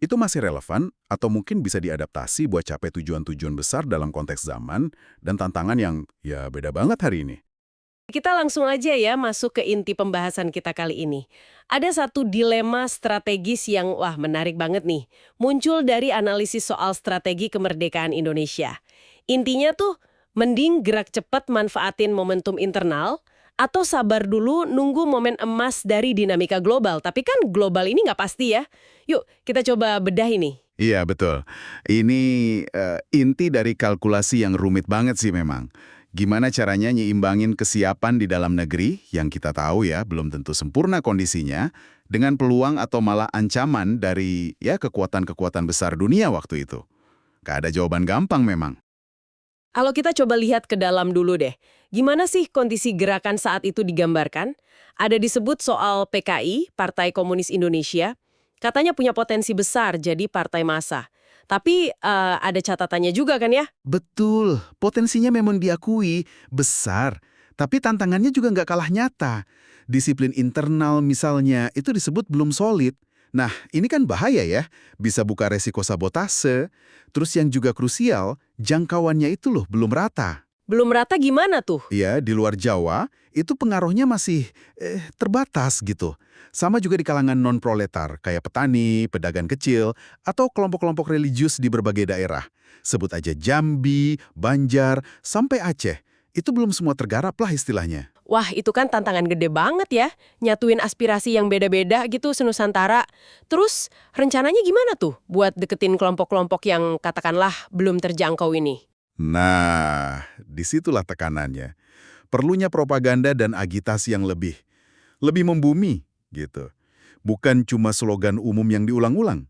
itu masih relevan atau mungkin bisa diadaptasi buat capai tujuan-tujuan besar dalam konteks zaman dan tantangan yang ya beda banget hari ini. Kita langsung aja ya masuk ke inti pembahasan kita kali ini. Ada satu dilema strategis yang wah menarik banget nih. Muncul dari analisis soal strategi kemerdekaan Indonesia. Intinya tuh mending gerak cepat manfaatin momentum internal atau sabar dulu nunggu momen emas dari dinamika global. Tapi kan global ini nggak pasti ya. Yuk kita coba bedah ini. Iya, betul. Ini inti dari kalkulasi yang rumit banget sih memang. Gimana caranya nyiimbangin kesiapan di dalam negeri, yang kita tahu ya belum tentu sempurna kondisinya, dengan peluang atau malah ancaman dari ya kekuatan-kekuatan besar dunia waktu itu. Gak ada jawaban gampang memang. Kalau kita coba lihat ke dalam dulu deh, gimana sih kondisi gerakan saat itu digambarkan? Ada disebut soal PKI, Partai Komunis Indonesia, katanya punya potensi besar jadi partai massa. Tapi ada catatannya juga kan ya? Betul, potensinya memang diakui besar, tapi tantangannya juga nggak kalah nyata. Disiplin internal misalnya itu disebut belum solid. Nah, ini kan bahaya ya, bisa buka resiko sabotase. Terus yang juga krusial, jangkauannya itu loh belum rata. Belum rata gimana tuh? Iya, di luar Jawa, itu pengaruhnya masih terbatas gitu. Sama juga di kalangan non-proletar, kayak petani, pedagang kecil, atau kelompok-kelompok religius di berbagai daerah. Sebut aja Jambi, Banjar, sampai Aceh. Itu belum semua tergarap lah istilahnya. Wah, itu kan tantangan gede banget ya, nyatuin aspirasi yang beda-beda gitu senusantara. Terus, rencananya gimana tuh buat deketin kelompok-kelompok yang katakanlah belum terjangkau ini? Nah, disitulah tekanannya. Perlunya propaganda dan agitasi yang lebih membumi, gitu. Bukan cuma slogan umum yang diulang-ulang,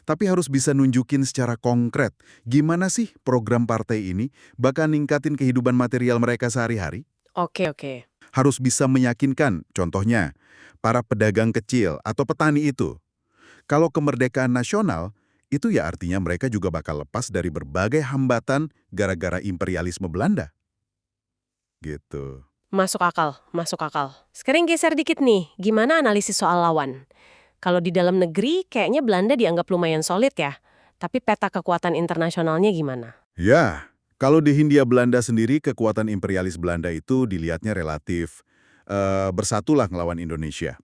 tapi harus bisa nunjukin secara konkret gimana sih program partai ini bakal ningkatin kehidupan material mereka sehari-hari. Oke, oke. Harus bisa meyakinkan, contohnya, para pedagang kecil atau petani itu. Kalau kemerdekaan nasional, itu ya artinya mereka juga bakal lepas dari berbagai hambatan gara-gara imperialisme Belanda. Gitu. Masuk akal, masuk akal. Sekarang geser dikit nih, gimana analisis soal lawan? Kalau di dalam negeri, kayaknya Belanda dianggap lumayan solid ya. Tapi peta kekuatan internasionalnya gimana? Ya, kalau di Hindia Belanda sendiri, kekuatan imperialis Belanda itu dilihatnya relatif bersatulah ngelawan Indonesia.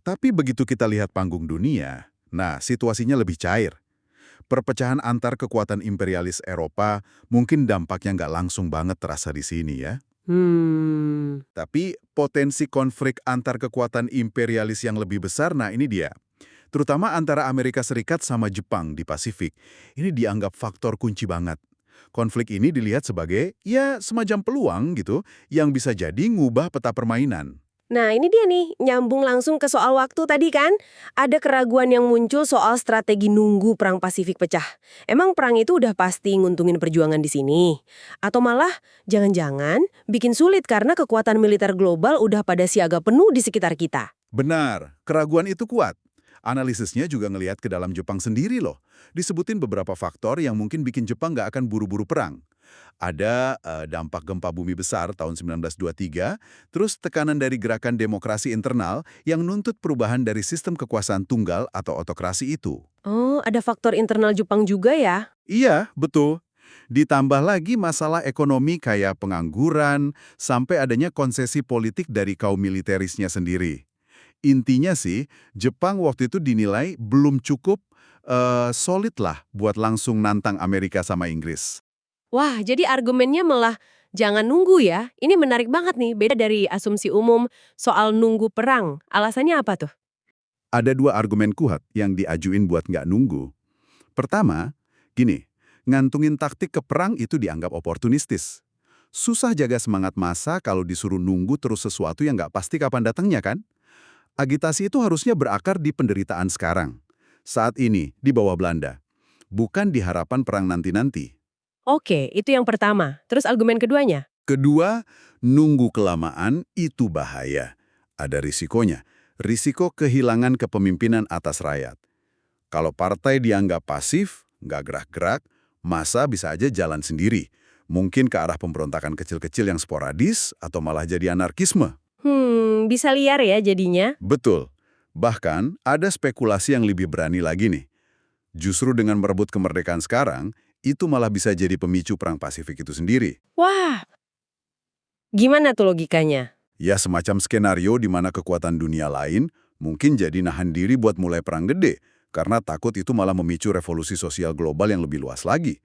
Tapi begitu kita lihat panggung dunia, nah situasinya lebih cair. Perpecahan antar kekuatan imperialis Eropa mungkin dampaknya nggak langsung banget terasa di sini ya. Tapi potensi konflik antar kekuatan imperialis yang lebih besar, nah ini dia. Terutama antara Amerika Serikat sama Jepang di Pasifik. Ini dianggap faktor kunci banget. Konflik ini dilihat sebagai, ya semacam peluang gitu, yang bisa jadi ngubah peta permainan. Nah, ini dia nih, nyambung langsung ke soal waktu tadi kan. Ada keraguan yang muncul soal strategi nunggu perang Pasifik pecah. Emang perang itu udah pasti nguntungin perjuangan di sini? Atau malah, jangan-jangan bikin sulit karena kekuatan militer global udah pada siaga penuh di sekitar kita? Benar, keraguan itu kuat. Analisisnya juga ngelihat ke dalam Jepang sendiri loh. Disebutin beberapa faktor yang mungkin bikin Jepang nggak akan buru-buru perang. Ada dampak gempa bumi besar tahun 1923, terus tekanan dari gerakan demokrasi internal yang nuntut perubahan dari sistem kekuasaan tunggal atau otokrasi itu. Oh, ada faktor internal Jepang juga ya? Iya, betul. Ditambah lagi masalah ekonomi kayak pengangguran, sampai adanya konsesi politik dari kaum militerisnya sendiri. Intinya sih, Jepang waktu itu dinilai belum cukup solid lah buat langsung nantang Amerika sama Inggris. Wah, jadi argumennya malah jangan nunggu ya. Ini menarik banget nih, beda dari asumsi umum soal nunggu perang. Alasannya apa tuh? Ada dua argumen kuat yang diajuin buat nggak nunggu. Pertama, gini, ngantungin taktik ke perang itu dianggap oportunistis. Susah jaga semangat massa kalau disuruh nunggu terus sesuatu yang nggak pasti kapan datangnya kan? Agitasi itu harusnya berakar di penderitaan sekarang. Saat ini, di bawah Belanda. Bukan di harapan perang nanti-nanti. Oke, itu yang pertama. Terus argumen keduanya? Kedua, nunggu kelamaan itu bahaya. Ada risikonya. Risiko kehilangan kepemimpinan atas rakyat. Kalau partai dianggap pasif, nggak gerak-gerak, massa bisa aja jalan sendiri. Mungkin ke arah pemberontakan kecil-kecil yang sporadis atau malah jadi anarkisme. Bisa liar ya jadinya. Betul. Bahkan ada spekulasi yang lebih berani lagi nih. Justru dengan merebut kemerdekaan sekarang, itu malah bisa jadi pemicu perang Pasifik itu sendiri. Wah, gimana tuh logikanya? Ya semacam skenario di mana kekuatan dunia lain mungkin jadi nahan diri buat mulai perang gede, karena takut itu malah memicu revolusi sosial global yang lebih luas lagi.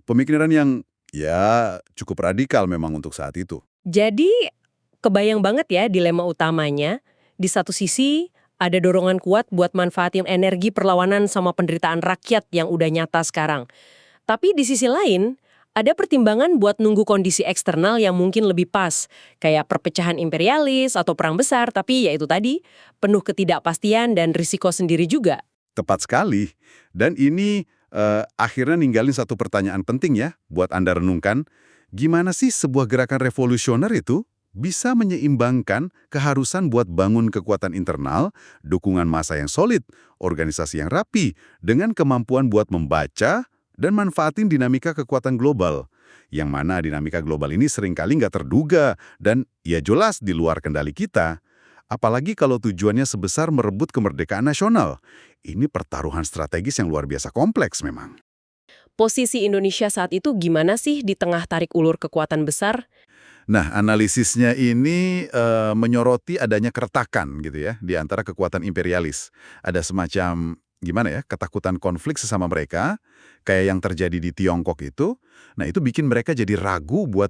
Pemikiran yang, ya, cukup radikal memang untuk saat itu. Jadi, kebayang banget ya dilema utamanya. Di satu sisi, ada dorongan kuat buat manfaatin energi perlawanan sama penderitaan rakyat yang udah nyata sekarang. Tapi di sisi lain, ada pertimbangan buat nunggu kondisi eksternal yang mungkin lebih pas, kayak perpecahan imperialis atau perang besar, tapi ya itu tadi, penuh ketidakpastian dan risiko sendiri juga. Tepat sekali. Dan ini akhirnya ninggalin satu pertanyaan penting ya buat Anda renungkan. Gimana sih sebuah gerakan revolusioner itu bisa menyeimbangkan keharusan buat bangun kekuatan internal, dukungan massa yang solid, organisasi yang rapi, dengan kemampuan buat membaca dan manfaatin dinamika kekuatan global. Yang mana dinamika global ini seringkali nggak terduga dan ya jelas di luar kendali kita. Apalagi kalau tujuannya sebesar merebut kemerdekaan nasional. Ini pertaruhan strategis yang luar biasa kompleks memang. posisi Indonesia saat itu gimana sih di tengah tarik ulur kekuatan besar? Nah, analisisnya ini menyoroti adanya keretakan gitu ya di antara kekuatan imperialis. Ada semacam gimana ya, ketakutan konflik sesama mereka, kayak yang terjadi di Tiongkok itu. Nah, itu bikin mereka jadi ragu buat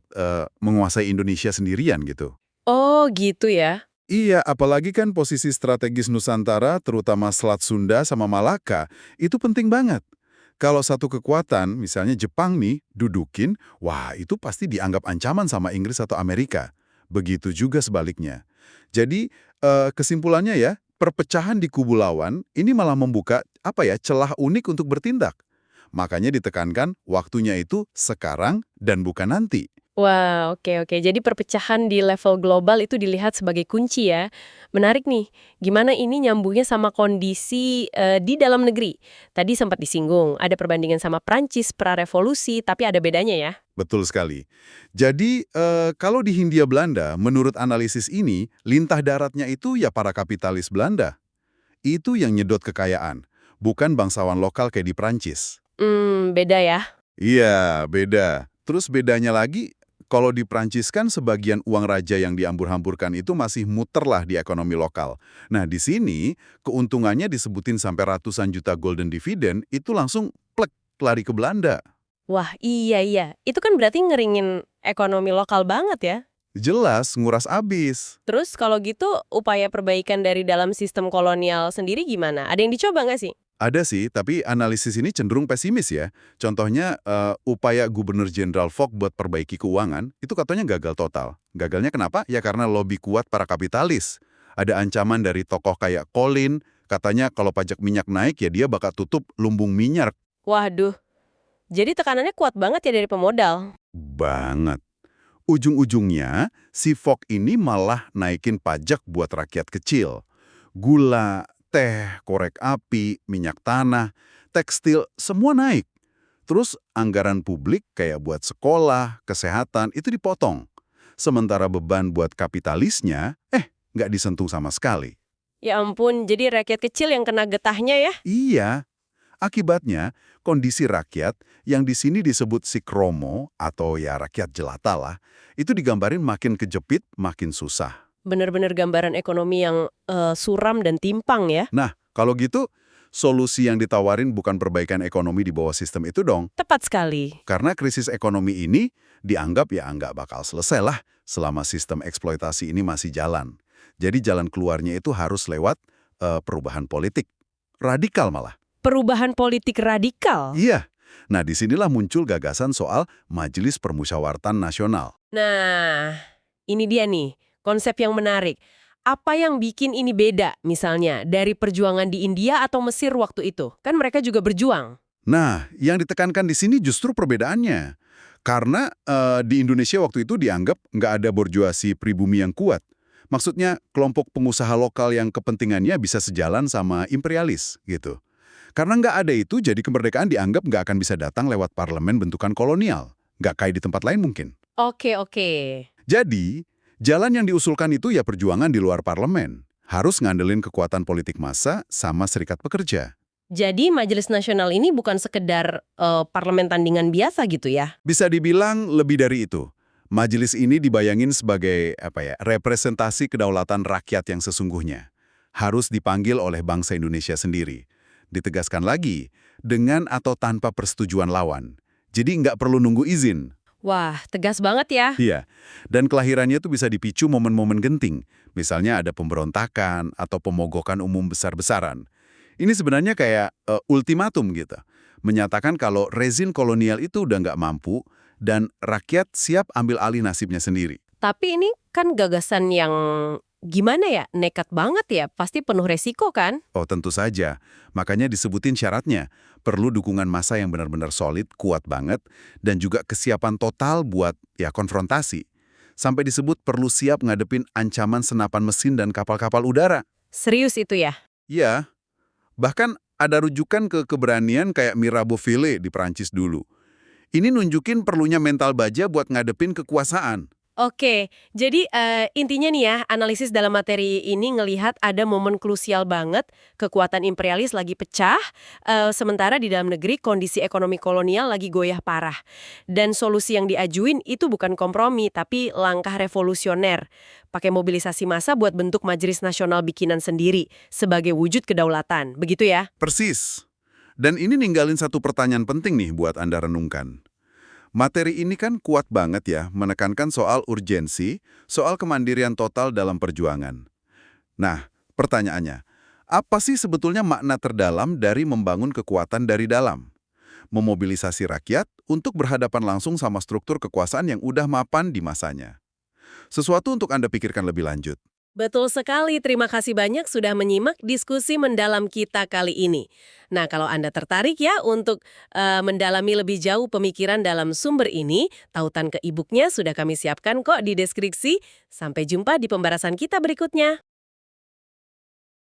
menguasai Indonesia sendirian gitu. Oh, gitu ya. Iya, apalagi kan posisi strategis Nusantara, terutama Selat Sunda sama Malaka, itu penting banget. Kalau satu kekuatan, misalnya Jepang nih, dudukin, wah itu pasti dianggap ancaman sama Inggris atau Amerika. Begitu juga sebaliknya. Jadi, kesimpulannya ya, perpecahan di kubu lawan ini malah membuka, celah unik untuk bertindak. Makanya ditekankan waktunya itu sekarang dan bukan nanti. Wah, oke oke. Jadi perpecahan di level global itu dilihat sebagai kunci ya. Menarik nih, gimana ini nyambungnya sama kondisi di dalam negeri? Tadi sempat disinggung, ada perbandingan sama Prancis pra-revolusi, tapi ada bedanya ya. Betul sekali. Jadi, kalau di Hindia Belanda, menurut analisis ini, lintah daratnya itu ya para kapitalis Belanda. Itu yang nyedot kekayaan, bukan bangsawan lokal kayak di Prancis. Beda ya. Iya, beda. Terus bedanya lagi, kalau di Prancis kan sebagian uang raja yang diambur-hamburkan itu masih muter lah di ekonomi lokal. Nah, di sini keuntungannya disebutin sampai ratusan juta golden dividend, itu langsung plek lari ke Belanda. Wah, iya iya. Itu kan berarti ngeringin ekonomi lokal banget ya. Jelas nguras abis. Terus kalau gitu, upaya perbaikan dari dalam sistem kolonial sendiri gimana? Ada yang dicoba nggak sih? Ada sih, tapi analisis ini cenderung pesimis ya. Contohnya, upaya Gubernur Jenderal Fogg buat perbaiki keuangan, itu katanya gagal total. Gagalnya kenapa? Ya karena lobby kuat para kapitalis. Ada ancaman dari tokoh kayak Colin, katanya kalau pajak minyak naik ya dia bakal tutup lumbung minyak. Waduh, jadi tekanannya kuat banget ya dari pemodal. Banget. Ujung-ujungnya, si Fogg ini malah naikin pajak buat rakyat kecil. Gula, teh, korek api, minyak tanah, tekstil, semua naik. Terus anggaran publik kayak buat sekolah, kesehatan, itu dipotong. Sementara beban buat kapitalisnya, nggak disentuh sama sekali. Ya ampun, jadi rakyat kecil yang kena getahnya ya? Iya, akibatnya kondisi rakyat yang di sini disebut sikromo atau ya rakyat jelata lah, itu digambarin makin kejepit, makin susah. Bener-bener gambaran ekonomi yang suram dan timpang ya. Nah, kalau gitu, solusi yang ditawarin bukan perbaikan ekonomi di bawah sistem itu dong. Tepat sekali. Karena krisis ekonomi ini dianggap ya nggak bakal selesai lah selama sistem eksploitasi ini masih jalan. Jadi jalan keluarnya itu harus lewat perubahan politik. Radikal malah. Perubahan politik radikal. Iya. Nah, disinilah muncul gagasan soal Majelis Permusyawaratan Nasional. Nah, ini dia nih, konsep yang menarik. Apa yang bikin ini beda, misalnya, dari perjuangan di India atau Mesir waktu itu? Kan mereka juga berjuang. Nah, yang ditekankan di sini justru perbedaannya. Karena di Indonesia waktu itu dianggap nggak ada borjuasi pribumi yang kuat. Maksudnya kelompok pengusaha lokal yang kepentingannya bisa sejalan sama imperialis gitu. Karena nggak ada itu, jadi kemerdekaan dianggap nggak akan bisa datang lewat parlemen bentukan kolonial. Nggak kayak di tempat lain mungkin. Oke, oke. Jadi, jalan yang diusulkan itu ya perjuangan di luar parlemen. Harus ngandelin kekuatan politik massa sama serikat pekerja. Jadi Majelis Nasional ini bukan sekedar parlemen tandingan biasa gitu ya? Bisa dibilang lebih dari itu. Majelis ini dibayangin sebagai representasi kedaulatan rakyat yang sesungguhnya. Harus dipanggil oleh bangsa Indonesia sendiri. Ditegaskan lagi, dengan atau tanpa persetujuan lawan. Jadi nggak perlu nunggu izin. Wah, tegas banget ya. Iya, dan kelahirannya itu bisa dipicu momen-momen genting. Misalnya ada pemberontakan atau pemogokan umum besar-besaran. Ini sebenarnya kayak ultimatum gitu. Menyatakan kalau rezim kolonial itu udah nggak mampu dan rakyat siap ambil alih nasibnya sendiri. Tapi ini kan gagasan yang gimana ya? Nekat banget ya, pasti penuh resiko kan? Oh, tentu saja. Makanya disebutin syaratnya. Perlu dukungan massa yang benar-benar solid, kuat banget, dan juga kesiapan total buat konfrontasi. Sampai disebut perlu siap ngadepin ancaman senapan mesin dan kapal-kapal udara. Serius itu ya? Iya, bahkan ada rujukan ke keberanian kayak Mirabeau-Ville di Prancis dulu. Ini nunjukin perlunya mental baja buat ngadepin kekuasaan. Oke, jadi intinya nih ya, analisis dalam materi ini ngelihat ada momen krusial banget, kekuatan imperialis lagi pecah, sementara di dalam negeri kondisi ekonomi kolonial lagi goyah parah. Dan solusi yang diajuin itu bukan kompromi, tapi langkah revolusioner. Pakai mobilisasi massa buat bentuk Majelis Nasional bikinan sendiri, sebagai wujud kedaulatan. Begitu ya? Persis. Dan ini ninggalin satu pertanyaan penting nih buat Anda renungkan. Materi ini kan kuat banget ya, menekankan soal urgensi, soal kemandirian total dalam perjuangan. Nah, pertanyaannya, apa sih sebetulnya makna terdalam dari membangun kekuatan dari dalam? Memobilisasi rakyat untuk berhadapan langsung sama struktur kekuasaan yang udah mapan di masanya. Sesuatu untuk Anda pikirkan lebih lanjut. Betul sekali, terima kasih banyak sudah menyimak diskusi mendalam kita kali ini. Nah, kalau Anda tertarik ya untuk mendalami lebih jauh pemikiran dalam sumber ini, tautan ke e-booknya sudah kami siapkan kok di deskripsi. Sampai jumpa di pembahasan kita berikutnya.